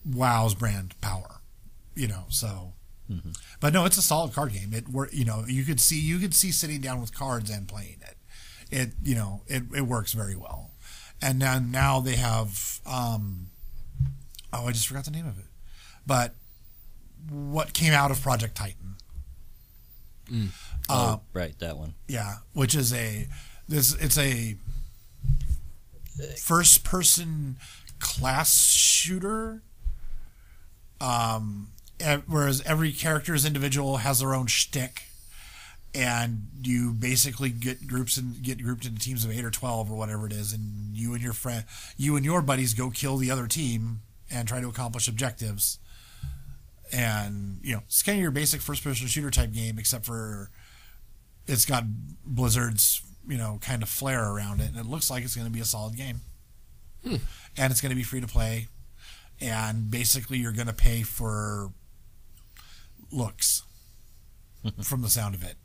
WoW's brand power. So. Mm-hmm. But no, it's a solid card game. You could see sitting down with cards and playing it. It works very well. And then now they have I just forgot the name of it. But what came out of Project Titan? Right, that one. Yeah, which is it's a first person class shooter. Whereas every character is individual, has their own shtick, and you basically get grouped into teams of 8 or 12 or whatever it is, and you and your buddies go kill the other team and try to accomplish objectives. And it's kind of your basic first-person shooter type game, except for it's got Blizzard's kind of flair around it, and it looks like it's going to be a solid game. And it's going to be free to play, and basically you're going to pay for looks from the sound of it,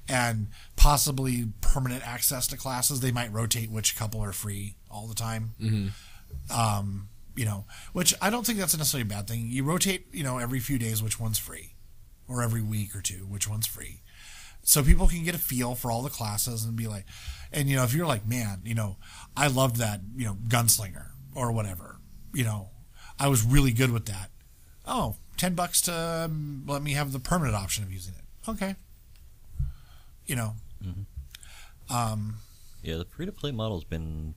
and possibly permanent access to classes. They might rotate which couple are free all the time. Which I don't think that's necessarily a bad thing. You rotate every few days which one's free, or every week or two which one's free, so people can get a feel for all the classes and be like, and if you're like, man, I loved that gunslinger or whatever, I was really good with that. Oh, $10 to let me have the permanent option of using it. Okay. Yeah, the free-to-play model's been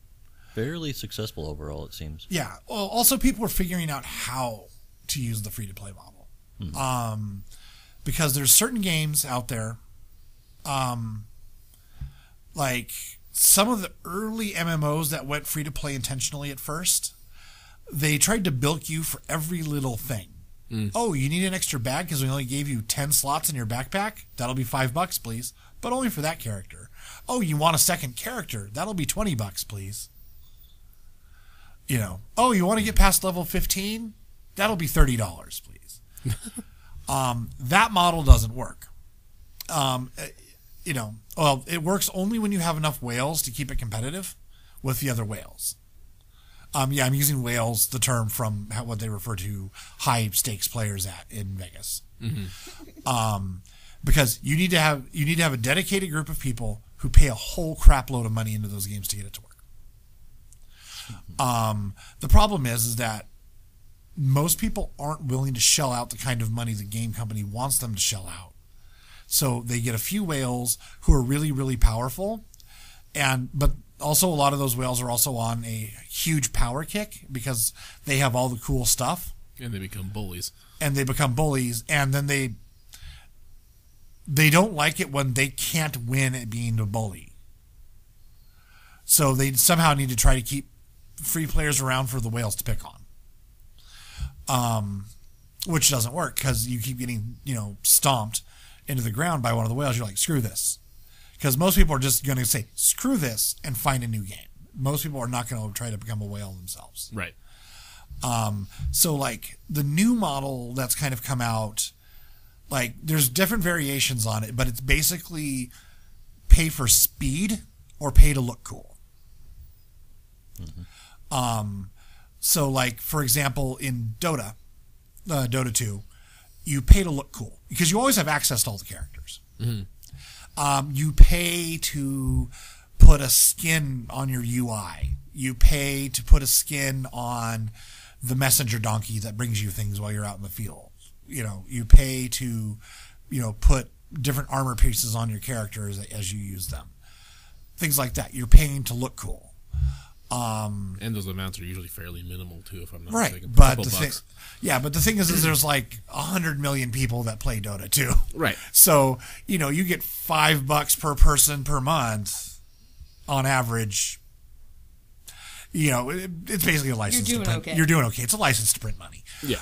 fairly successful overall, it seems. Yeah. Well, also people are figuring out how to use the free-to-play model. Because there's certain games out there, like some of the early MMOs that went free-to-play intentionally at first, they tried to bilk you for every little thing. Oh, you need an extra bag because we only gave you 10 slots in your backpack? That'll be $5, please. But only for that character. Oh, you want a second character? That'll be $20, please. Oh, you want to get past level 15? That'll be $30, please. That model doesn't work. Well, it works only when you have enough whales to keep it competitive with the other whales. I'm using whales, the term from what they refer to high stakes players at in Vegas. Mm-hmm. Because you need to have a dedicated group of people who pay a whole crap load of money into those games to get it to work. The problem is that most people aren't willing to shell out the kind of money the game company wants them to shell out. So they get a few whales who are really, really powerful, but also a lot of those whales are also on a huge power kick because they have all the cool stuff. And they become bullies. And then they don't like it when they can't win at being a bully. So they somehow need to try to keep free players around for the whales to pick on. Which doesn't work because you keep getting, stomped into the ground by one of the whales. You're like, screw this. Because most people are just going to say, screw this, and find a new game. Most people are not going to try to become a whale themselves. Right. So, the new model that's kind of come out, there's different variations on it, but it's basically pay for speed or pay to look cool. Mm-hmm. So, for example, in Dota 2, you pay to look cool because you always have access to all the characters. Mm-hmm. You pay to put a skin on your UI. You pay to put a skin on the messenger donkey that brings you things while you're out in the field. You pay to, put different armor pieces on your characters as you use them. Things like that. You're paying to look cool. And those amounts are usually fairly minimal too, if I'm not right. mistaken. But the thing is there's 100 million people that play Dota 2. Right. So, you get $5 per person per month on average. It's basically a license to print. Okay. You're doing okay. It's a license to print money. Yeah.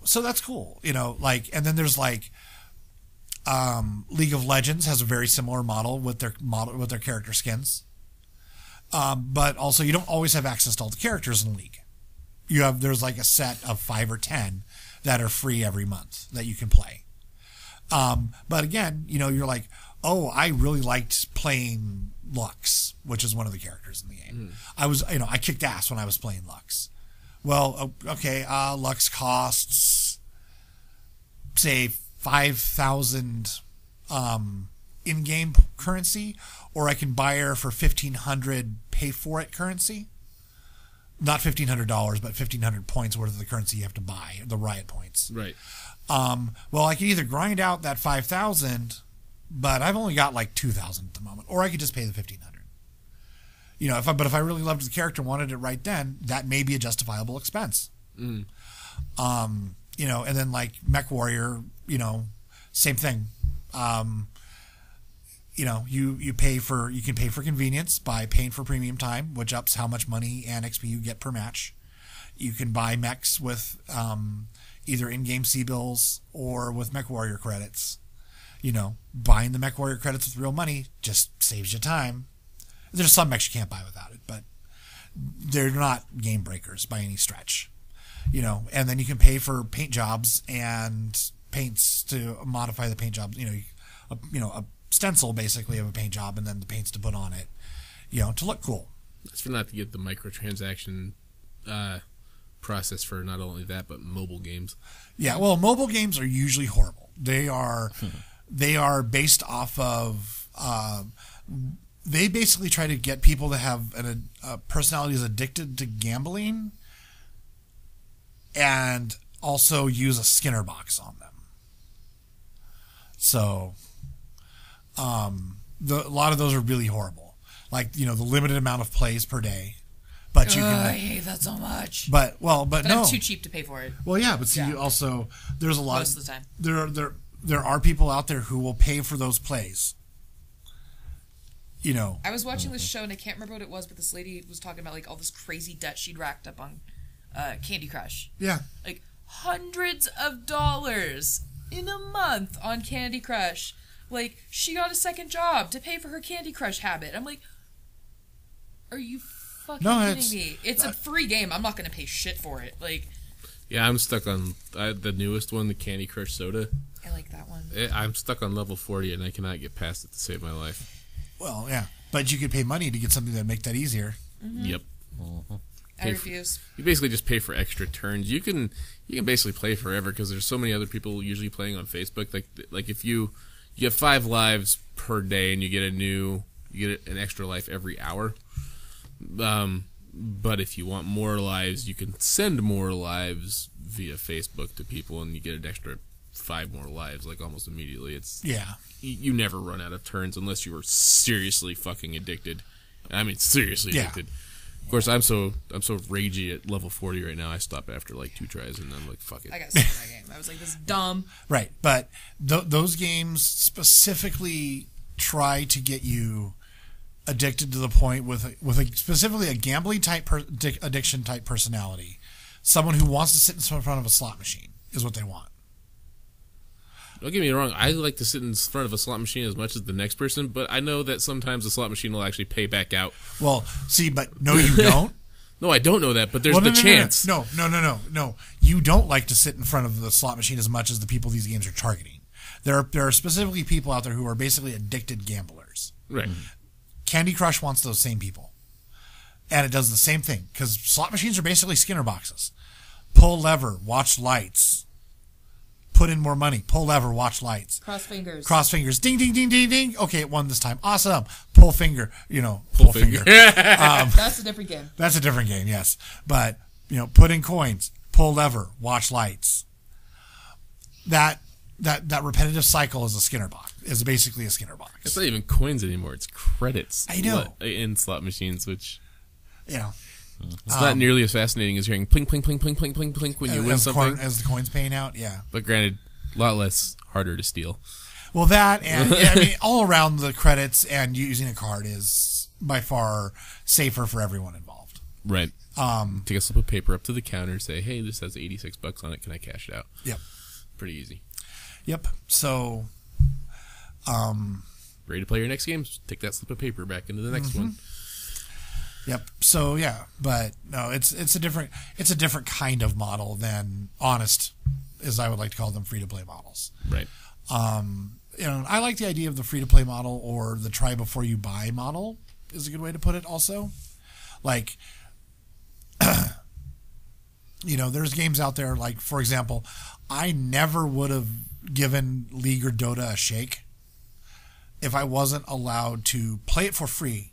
So that's cool. And then there's League of Legends has a very similar model with their character skins. But also you don't always have access to all the characters in League. There's a set of 5 or 10 that are free every month that you can play. But again, you're like, oh, I really liked playing Lux, which is one of the characters in the game. I kicked ass when I was playing Lux. Well, okay, Lux costs, say, 5,000 in-game currency, or I can buy her for 1,500 pay-for-it currency. Not $1,500, but 1,500 points worth of the currency you have to buy, the Riot points. Right. Well, I can either grind out that 5,000, but I've only got 2,000 at the moment, or I could just pay the 1,500. If I really loved the character and wanted it right then, that may be a justifiable expense. And then Mech Warrior, same thing. You can pay for convenience by paying for premium time, which ups how much money and XP you get per match. You can buy mechs with either in-game C-bills or with Mech Warrior credits. Buying the Mech Warrior credits with real money just saves you time. There's some mechs you can't buy without it, but they're not game breakers by any stretch. And then you can pay for paint jobs and paints to modify the paint jobs. A stencil basically of a paint job, and then the paints to put on it, to look cool. That's for not to get the microtransaction process for not only that but mobile games. Yeah, well, mobile games are usually horrible. They are based off of. They basically try to get people to have a personality is addicted to gambling, and also use a Skinner box on them. So, a lot of those are really horrible. The limited amount of plays per day. But you can. I hate that so much. But no. I'm too cheap to pay for it. Well, yeah, but see, also there's a lot. Most of the time, there are people out there who will pay for those plays. I was watching this show and I can't remember what it was, but this lady was talking about all this crazy debt she'd racked up on Candy Crush. Yeah. Hundreds of dollars in a month on Candy Crush. She got a second job to pay for her Candy Crush habit. I'm like, are you fucking No, kidding it's- me? It's a free game. I'm not going to pay shit for it. Like, Yeah, I'm stuck on the newest one, the Candy Crush Soda. I like that one. I'm stuck on level 40, and I cannot get past it to save my life. Well, yeah, but you could pay money to get something that would make that easier. Yep. I Pay for- refuse. You basically just pay for extra turns. You can basically play forever because there's so many other people usually playing on Facebook. Like if you get 5 lives per day and you get an extra life every hour. But if you want more lives, you can send more lives via Facebook to people, and you get an extra 5 more lives like almost immediately. It's Yeah. you never run out of turns unless you are seriously fucking addicted. I mean, seriously Yeah. addicted. Of course, I'm so ragey at level 40 right now. I stop after like 2 tries, and I'm like, fuck it. I got sick of that game. I was like, this is dumb. Right, but those games specifically try to get you addicted to the point with specifically a gambling type addiction type personality. Someone who wants to sit in front of a slot machine is what they want. Don't get me wrong. I like to sit in front of a slot machine as much as the next person, but I know that sometimes the slot machine will actually pay back out. Well, see, but no, you don't. No, I don't know that, but there's Well, the chance. No. You don't like to sit in front of the slot machine as much as the people these games are targeting. There are specifically people out there who are basically addicted gamblers. Right. Candy Crush wants those same people. And it does the same thing. Because slot machines are basically Skinner boxes. Pull lever, watch lights. Put in more money. Pull lever, watch lights. Cross fingers. Cross fingers. Ding, ding, ding, ding, ding. Okay, it won this time. Awesome. Pull finger. Pull finger. That's a different game. That's a different game, yes. But, put in coins. Pull lever, watch lights. That repetitive cycle is a Skinner box. Is basically a Skinner box. It's not even coins anymore. It's credits. I know. In slot machines, which It's not nearly as fascinating as hearing pling, pling, pling, pling, pling, pling, pling when you win something. As the coins paying out, yeah. But granted, a lot less harder to steal. Well, that and I mean, all around the credits and using a card is by far safer for everyone involved. Right. Take a slip of paper up to the counter, say, "Hey, this has $86 on it. Can I cash it out?" Yep. Pretty easy. Yep. So, Ready to play your next game? Take that slip of paper back into the next one. yep. So yeah, but no, it's a different kind of model than honest, as I would like to call them, free to play models. Right. I like the idea of the free to play model or the try before you buy model is a good way to put it. Also, like, there's games out there like, for example, I never would have given League or Dota a shake if I wasn't allowed to play it for free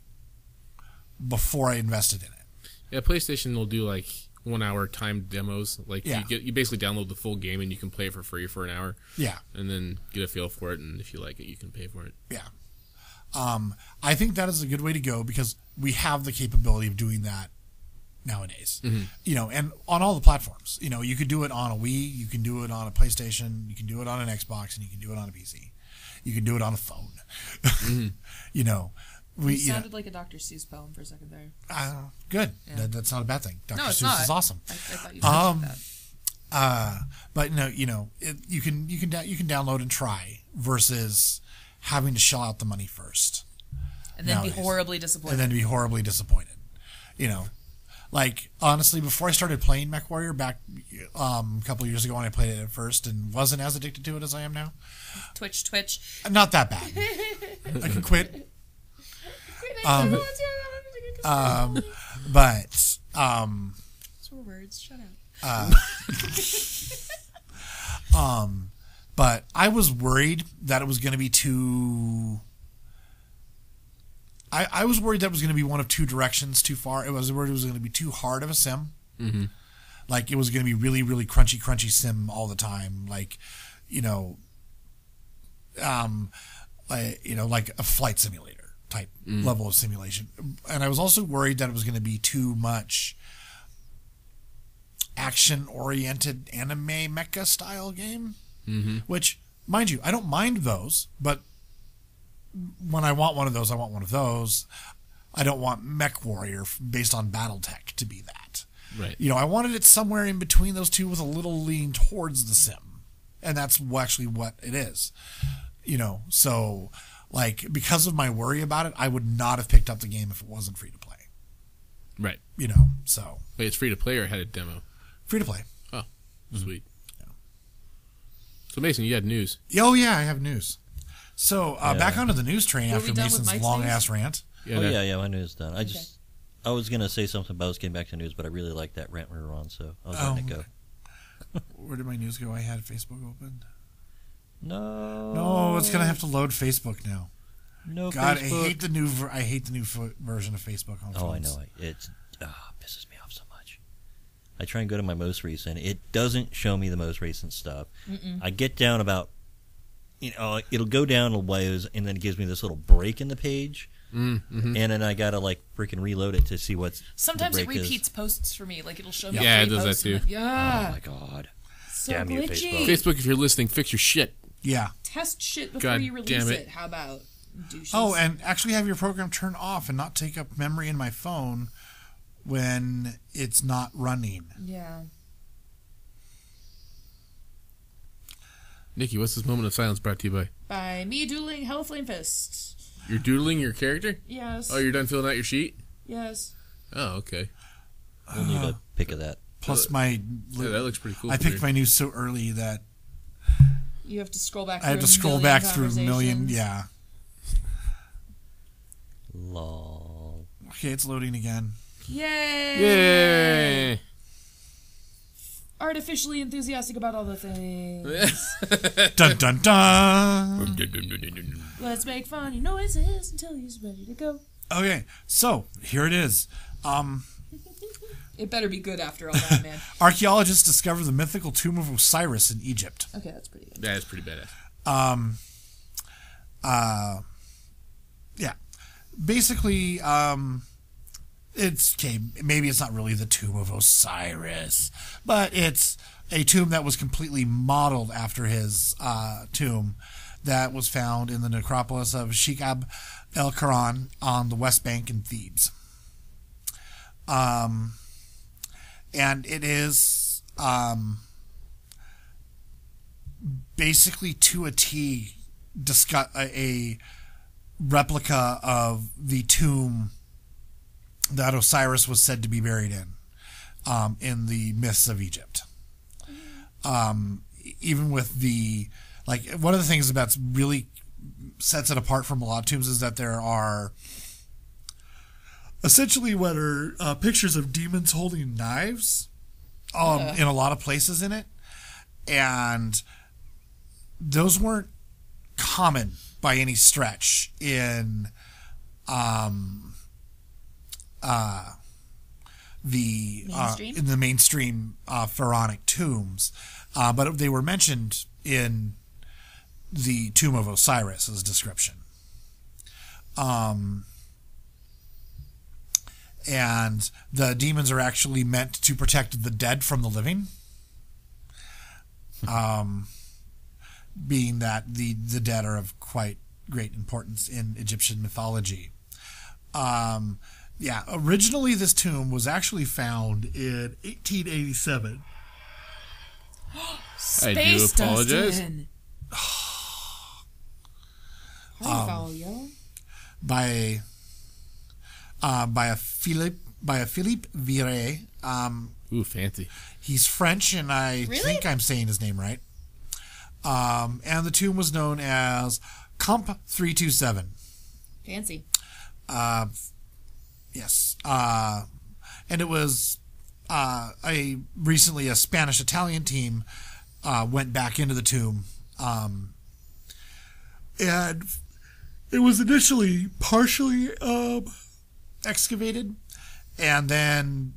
before I invested in it. Yeah, PlayStation will do like 1 hour timed demos. Like Yeah. you basically download the full game and you can play it for free for an hour. Yeah. And then get a feel for it, and if you like it, you can pay for it. Yeah. I think that is a good way to go because we have the capability of doing that nowadays. And on all the platforms. You could do it on a Wii, you can do it on a PlayStation, you can do it on an Xbox, and you can do it on a PC. You can do it on a phone. You sounded like a Dr. Seuss poem for a second there. Good. Yeah. That's not a bad thing. Dr. No, it's Seuss not. is awesome. I thought you said that. But you can download and try versus having to shell out the money first. And then nowadays. be horribly disappointed. And then be horribly disappointed. Like, honestly, before I started playing MechWarrior back a couple of years ago when I played it at first and wasn't as addicted to it as I am now. Twitch. Not that bad. I can quit. But Those were words. Shut up. but I was worried that it was going to be too... I was worried that it was going to be one of two directions too far. I was worried it was going to be too hard of a sim. Mm-hmm. Like, it was going to be really, really crunchy sim all the time. Like, like a flight simulator type level of simulation. And I was also worried that it was going to be too much action-oriented anime mecha style game. Mm-hmm. Which, mind you, I don't mind those, but when I want one of those, I want one of those. I don't want MechWarrior based on BattleTech to be that. Right. I wanted it somewhere in between those two with a little lean towards the sim. And that's actually what it is. So, like, because of my worry about it, I would not have picked up the game if it wasn't free to play. Right. So Wait, it's free to play or had a demo? free to play. Oh, sweet. So Mason, you had news. Oh yeah, I have news. So back onto the news train Were after we done with Mason's Mike's long news? ass rant. Yeah, my news is done. I was gonna say something about us getting back to news, but I really like that rant we were on, so I was letting it go. Where did my news go? I had Facebook open. No, It's gonna have to load Facebook now. No, God, Facebook. I hate the new. I hate the new version of Facebook on phones. Oh, I know. It pisses me off so much. I try and go to my most recent. It doesn't show me the most recent stuff. I get down about, it'll go down a ways, and then it gives me this little break in the page. And then I gotta freaking reload it to see what's. Sometimes it the break repeats posts for me. Like it'll show me. Yeah, it three does that posts too. and Oh my god! So Damn you, glitchy. Facebook. Facebook, if you're listening, fix your shit. Yeah. Test shit before God you release damn it. it. How about douches? Oh, and actually have your program turn off and not take up memory in my phone when it's not running. yeah. Nikki, what's this moment of silence brought to you by? By me doodling Hell Flame Fist. You're doodling your character? Yes. Oh, you're done filling out your sheet? Yes. Oh, okay. We'll need a pic of that. Plus my. Yeah, that looks pretty cool. I from picked here. my news so early that You have to scroll back. I have to scroll back through a million. Yeah. Lol. Okay, it's loading again. Yay! Yay! Artificially enthusiastic about all the things. Dun dun dun. Let's make funny noises until he's ready to go. Okay, so here it is. It better be good after all that, man. Archaeologists discover the mythical tomb of Osiris in Egypt. Okay, that's pretty good. That is pretty badass. Yeah. Basically, it's okay. Maybe it's not really the tomb of Osiris, but it's a tomb that was completely modeled after his tomb that was found in the necropolis of Shikab el Quran on the West Bank in Thebes. And it is basically to a T a replica of the tomb that Osiris was said to be buried in the myths of Egypt. Even with the, one of the things that's really sets it apart from a lot of tombs is that there are essentially what are pictures of demons holding knives in a lot of places in it. And those weren't common by any stretch in the mainstream pharaonic tombs, but they were mentioned in the Tomb of Osiris as description. And the demons are actually meant to protect the dead from the living. Being that the dead are of quite great importance in Egyptian mythology. Originally this tomb was actually found in 1887. I do apologize. By a Philippe Viré. Ooh, fancy. He's French, and I think I'm saying his name right. And the tomb was known as Comp 327. Fancy. Yes. And it was recently a Spanish-Italian team went back into the tomb. And it was initially partially excavated, and then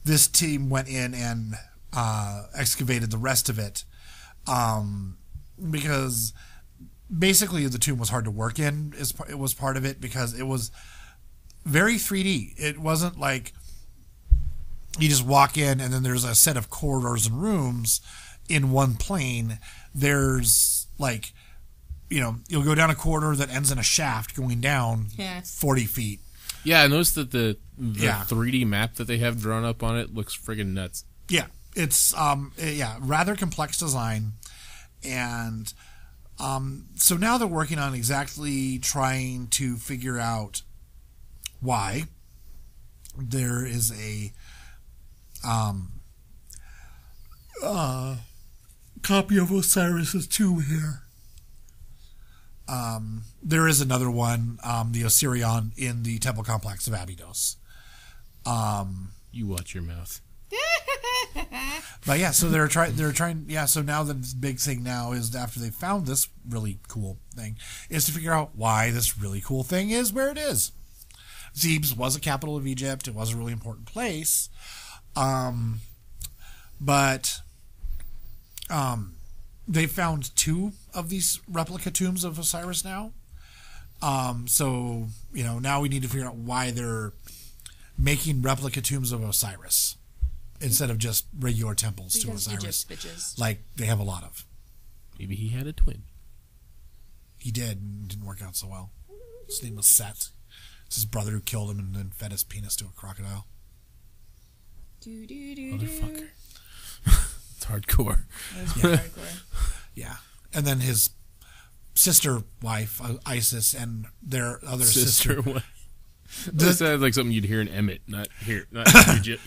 this team went in and excavated the rest of it because basically the tomb was hard to work in. It was part of it because it was very 3D. It wasn't like you just walk in and then there's a set of corridors and rooms in one plane. There's you'll go down a corridor that ends in a shaft going down 40 feet. Yeah, I noticed that the 3D map that they have drawn up on it looks friggin' nuts. Yeah, it's rather complex design, and so now they're working on exactly trying to figure out why, there is a copy of Osiris's tomb here. There is another one, the Osirion, in the temple complex of Abydos. You watch your mouth. But yeah, so they're trying. Yeah, so now the big thing now is after they found this really cool thing, is to figure out why this really cool thing is where it is. Thebes was a capital of Egypt. It was a really important place, but they found 2 of these replica tombs of Osiris now. So now we need to figure out why they're making replica tombs of Osiris instead of just regular temples to Osiris, like they have a lot of. Maybe he had a twin. He did, and it didn't work out so well. His name was Set. It's his brother who killed him and then fed his penis to a crocodile. Motherfucker. It's hardcore. Hardcore. Yeah. And then his sister wife, Isis, and their other sister. What? That sounds like something you'd hear in Emmett, not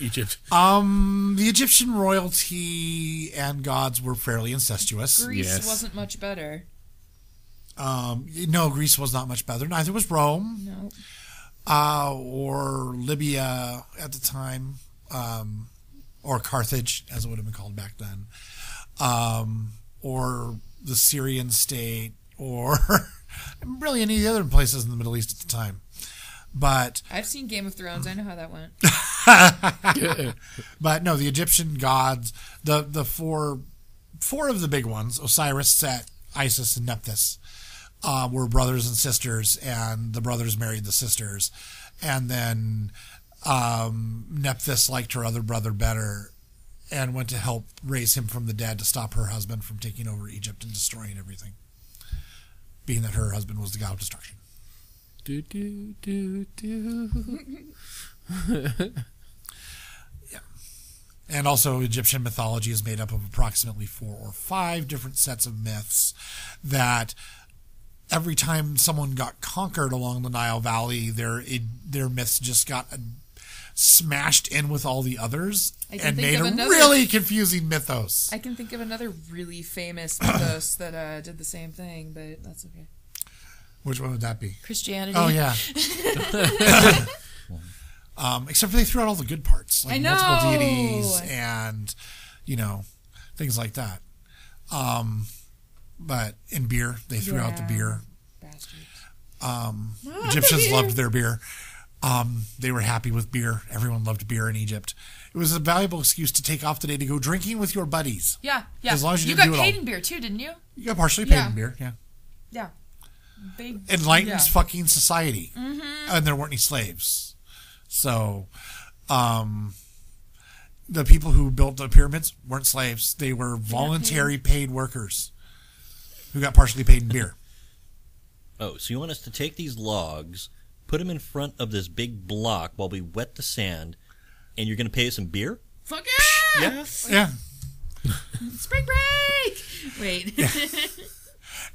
Egypt. The Egyptian royalty and gods were fairly incestuous. Greece wasn't much better. No, Greece was not much better. Neither was Rome. No. Or Libya at the time, or Carthage, as it would have been called back then, or the Syrian state, or really any of the other places in the Middle East at the time. But I've seen Game of Thrones. I know how that went. But no, the Egyptian gods, the four of the big ones, Osiris, Set, Isis, and Nephthys, were brothers and sisters, and the brothers married the sisters. And then Nephthys liked her other brother better and went to help raise him from the dead to stop her husband from taking over Egypt and destroying everything, being that her husband was the god of destruction. Do, do, do, do. Yeah. And also, Egyptian mythology is made up of approximately 4 or 5 different sets of myths that every time someone got conquered along the Nile Valley, their myths just got smashed in with all the others and made a really confusing mythos. I can think of another really famous mythos that did the same thing, but that's okay. Which one would that be? Christianity. Oh, yeah. Except for they threw out all the good parts, like multiple deities and, things like that. But in beer, they threw out the beer. Bastards. Egyptians loved their beer. They were happy with beer. Everyone loved beer in Egypt. It was a valuable excuse to take off the day to go drinking with your buddies. Yeah. As long as you got didn't do it paid all. in beer too, didn't you? You got partially paid in beer, yeah. Yeah. Enlightened fucking society. Mm-hmm. And there weren't any slaves. So, the people who built the pyramids weren't slaves. They were voluntary paid workers who got partially paid in beer. Oh, so you want us to take these logs, put them in front of this big block while we wet the sand, and you're going to pay us in beer? Fuck Yeah. yes! Yeah. Spring break! Wait. Yeah.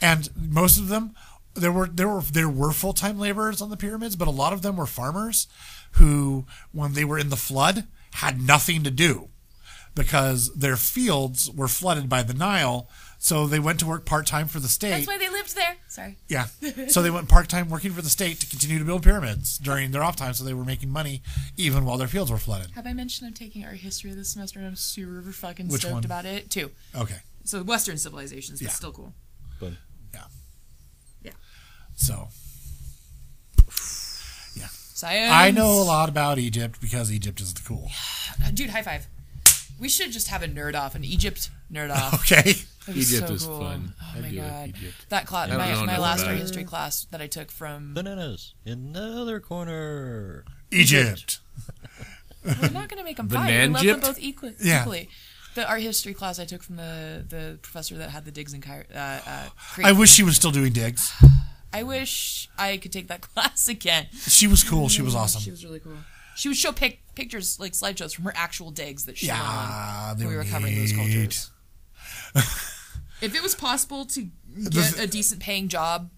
And most of them, there were full-time laborers on the pyramids, but a lot of them were farmers who, when they were in the flood, had nothing to do because their fields were flooded by the Nile, so they went to work part-time for the state. That's why they lived there. Sorry. Yeah. So they went part-time working for the state to continue to build pyramids during their off time, so they were making money even while their fields were flooded. Have I mentioned I'm taking art history this semester and I'm super fucking Which stoked one? about it? 2. Okay. So Western civilizations, that's Yeah. still cool. But Yeah. Yeah. So, yeah. Science. I know a lot about Egypt because Egypt is the cool. Dude, high five. We should just have a nerd off, an Egypt nerd off. Okay. That'd be Egypt so is cool. fun. Oh I my do god. like Egypt. That class, I don't know my enough last about art it. history class that I took from. bananas in the other corner. Egypt. We're not going to make them fight. We love them Banangypt? both equally. Yeah. The art history class I took from the professor that had the digs in Crete. I wish she was still doing digs. I wish I could take that class again. She was cool. She was awesome. She was really cool. She would show pictures, like slideshows from her actual digs that she went Yeah, on they when we were were covering those neat. cultures. If it was possible to get a decent paying job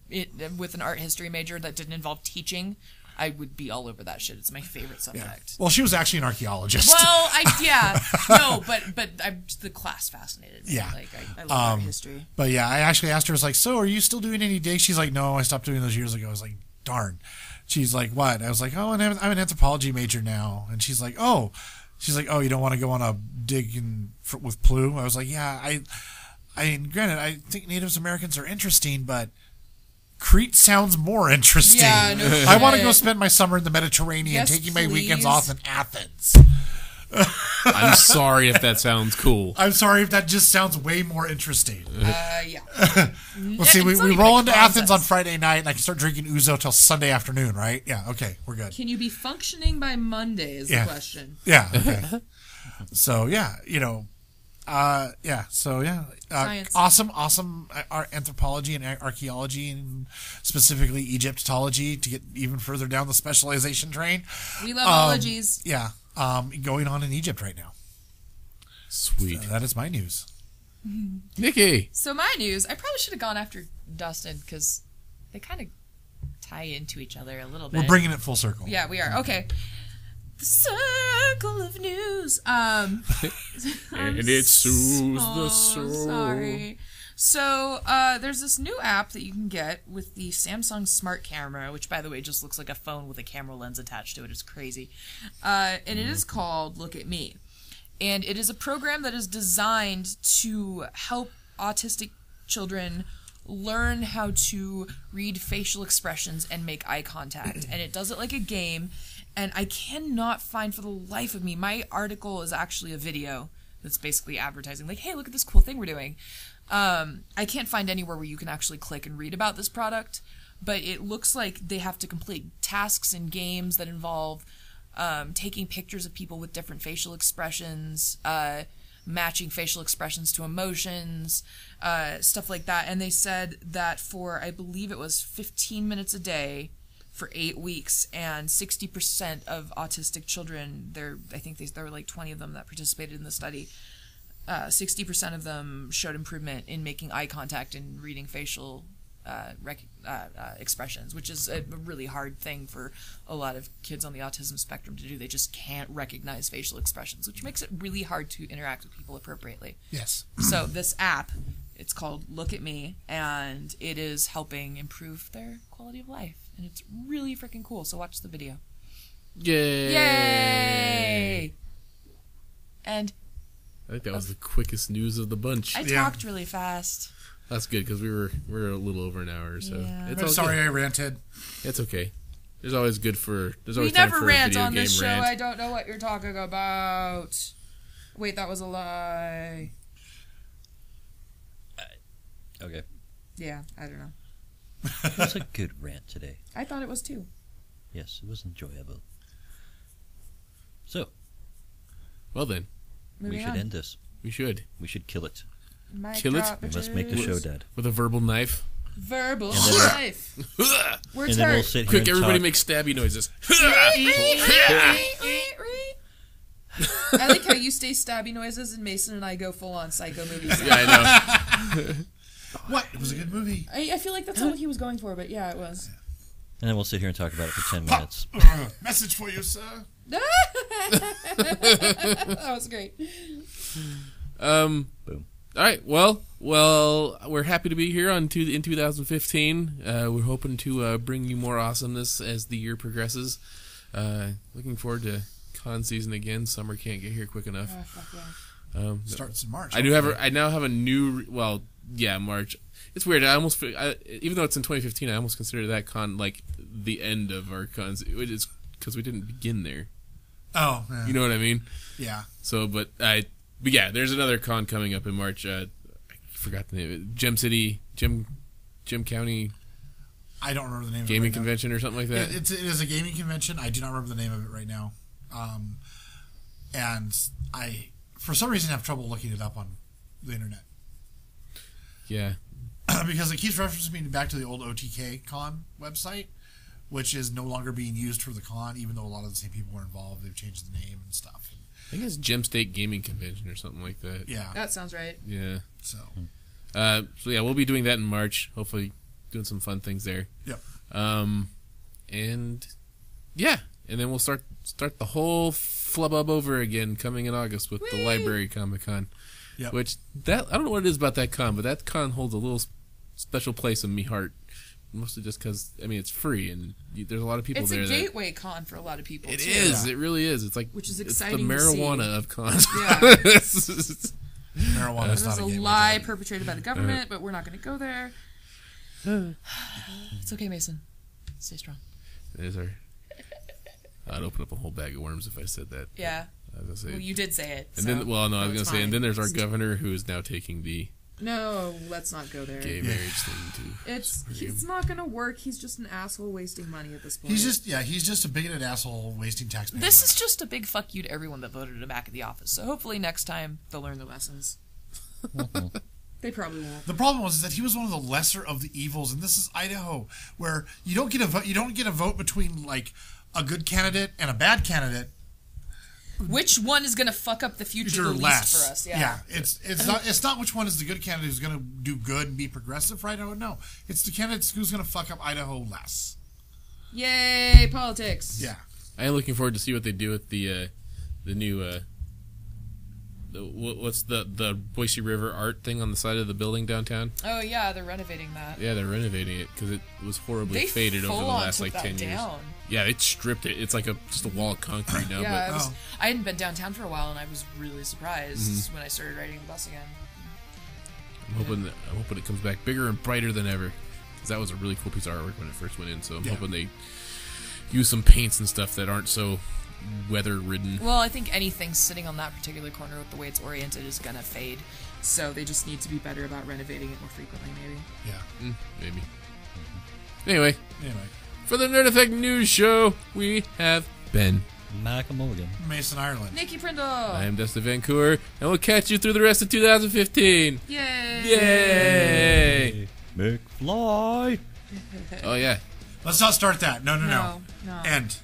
with an art history major that didn't involve teaching, I would be all over that shit. It's my favorite subject. Well, she was actually an archaeologist. Well, but the class fascinated me. Yeah. Like I love art history. But yeah, I actually asked her, I was like, so are you still doing any digs? She's like, no, I stopped doing those years ago. I was like, darn. She's like, what? I was like, oh, and I'm an anthropology major now. And she's like, oh. She's like, oh, you don't want to go on a dig with Plu? I was like, yeah, I mean, granted, I think Native Americans are interesting, but Crete sounds more interesting. Yeah, no I want to shit. go spend my summer in the Mediterranean, Yes, taking my weekends please. off in Athens. I'm sorry if that sounds cool. I'm sorry if that just sounds way more interesting. Yeah. Well, see, we It's not even roll a into Athens on contest. Friday night, and I can start drinking ouzo till Sunday afternoon, right? Yeah, okay, we're good. Can you be functioning by Monday is Yeah. the question. Yeah, okay. So, yeah, Science. awesome anthropology and archaeology, and specifically Egyptology to get even further down the specialization train. We love ologies. Yeah, going on in Egypt right now. Sweet. That is my news. Nikki. So my news, I probably should have gone after Dustin because they kind of tie into each other a little bit. We're bringing it full circle. Yeah, we are. Okay. The circle of news. And it soothes the soul. Sorry. So, there's this new app that you can get with the Samsung Smart Camera, which, by the way, just looks like a phone with a camera lens attached to it. It's crazy. And it is called Look at Me. And it is a program that is designed to help autistic children learn how to read facial expressions and make eye contact. And it does it like a game. And I cannot find for the life of me, my article is actually a video that's basically advertising, like, hey, look at this cool thing we're doing. I can't find anywhere where you can actually click and read about this product, but it looks like they have to complete tasks and games that involve taking pictures of people with different facial expressions, matching facial expressions to emotions, stuff like that. And they said that for, I believe it was 15 minutes a day for 8 weeks, and 60% of autistic children, I think there were like 20 of them that participated in the study, 60% of them showed improvement in making eye contact and reading facial expressions, which is a really hard thing for a lot of kids on the autism spectrum to do. They just can't recognize facial expressions, which makes it really hard to interact with people appropriately. Yes. So this app, it's called Look at Me, and it is helping improve their quality of life. And it's really freaking cool, so watch the video. Yay. Yay! And I think that was the quickest news of the bunch. I Yeah. talked really fast. That's good because we're a little over an hour, so Yeah. it's I'm all sorry good. I ranted. It's okay. There's always We time never for rant a video on this show. game rant. I don't know what you're talking about. Wait, that was a lie. Okay. Yeah, I don't know. It was a good rant today. I thought it was too. Yes, it was enjoyable. So, Well then, Moving we should on. end this. we should We should kill it. Mic Kill it? drop, We must make the bitches. show dead. with a verbal knife. Verbal And then- life. We're And then we'll hurt. sit here Quick, and everybody talk. make stabby noises. I like how you stay stabby noises and Mason and I go full on psycho movies. Yeah, I know. What? It was a good movie. I feel like that's not what he was going for, but yeah, it was. And then we'll sit here and talk about it for 10 minutes. Message for you, sir. That was great. Boom. Boom. All right. Well, we're happy to be here in 2015. We're hoping to bring you more awesomeness as the year progresses. Looking forward to con season again. Summer can't get here quick enough. Oh, fuck yeah. Starts in March. I now have a new. Well, yeah, March. It's weird. I almost, even though it's in 2015, I almost consider that con like the end of our cons. It's because we didn't begin there. Oh, yeah. You know what I mean? Yeah. So, but yeah, there's another con coming up in March. I forgot the name of it. Gem City, Gem County I don't remember the name Gaming of it right Convention or something like now. that. It is a gaming convention. I do not remember the name of it right now. And I, for some reason, have trouble looking it up on the internet. Yeah. Because it keeps referencing me back to the old OTK Con website, which is no longer being used for the con, even though a lot of the same people were involved. They've changed the name and stuff. I think it's Gem State Gaming Convention or something like that. Yeah. That sounds right. Yeah. So, So yeah, we'll be doing that in March. Hopefully, doing some fun things there. yep. And Yeah, and then we'll start the whole flubub over again coming in August with the Library Comic-Con. Yep. Which, I don't know what it is about that con, but that con holds a little special place in me heart. Mostly just because, I mean, it's free, and there's a lot of people It's there. a gateway con for a lot of people, It too. is. It really is. It's like, Which is it's the exciting to see. marijuana of cons. Yeah. Marijuana is There's not a gateway lie drug. perpetrated by the government, but we're not going to go there. It's okay, Mason. Stay strong. There's our... I'd open up a whole bag of worms if I said that. Yeah. I was gonna say, Well, you did say it. and so then, well, no, I was it's gonna say, and fine. then there's our governor who is now taking the No, let's not go there. gay marriage thing too. He's not gonna work. He's just an asshole wasting money at this point. He's just a bigoted asshole wasting taxpayer This money. is just a big fuck you to everyone that voted him back at the office. So hopefully next time they'll learn their lessons. They probably won't. The problem was that he was one of the lesser of the evils, and this is Idaho, where you don't get a vote. You don't get a vote between like a good candidate and a bad candidate. Which one is going to fuck up the future the least less for us? Yeah. It's not which one is the good candidate who's going to do good and be progressive for Idaho. No, it's the candidate who's going to fuck up Idaho less. Yay, politics. Yeah. I am looking forward to see what they do with the new what's the Boise River art thing on the side of the building downtown. Oh yeah, they're renovating that. Yeah, they're renovating it because it was horribly They faded over the full-on last took like that 10 years. down. Yeah, it stripped it. It's like just a wall of concrete now. Yeah, but I hadn't been downtown for a while, and I was really surprised when I started riding the bus again. I'm hoping it comes back bigger and brighter than ever. Because that was a really cool piece of artwork when it first went in. So I'm hoping they use some paints and stuff that aren't so weather-ridden. Well, I think anything sitting on that particular corner with the way it's oriented is gonna fade. So they just need to be better about renovating it more frequently, maybe. Yeah. Maybe. Anyway, Anyway, for the Nerd Effect News Show, we have Ben. Mac-a-mulligan. Mason, Ireland. Nikki Prindle! I am Dustin Vancouver, and we'll catch you through the rest of 2015. Yay! Yay! McFly! Oh, yeah. Let's not start that. No. No. End.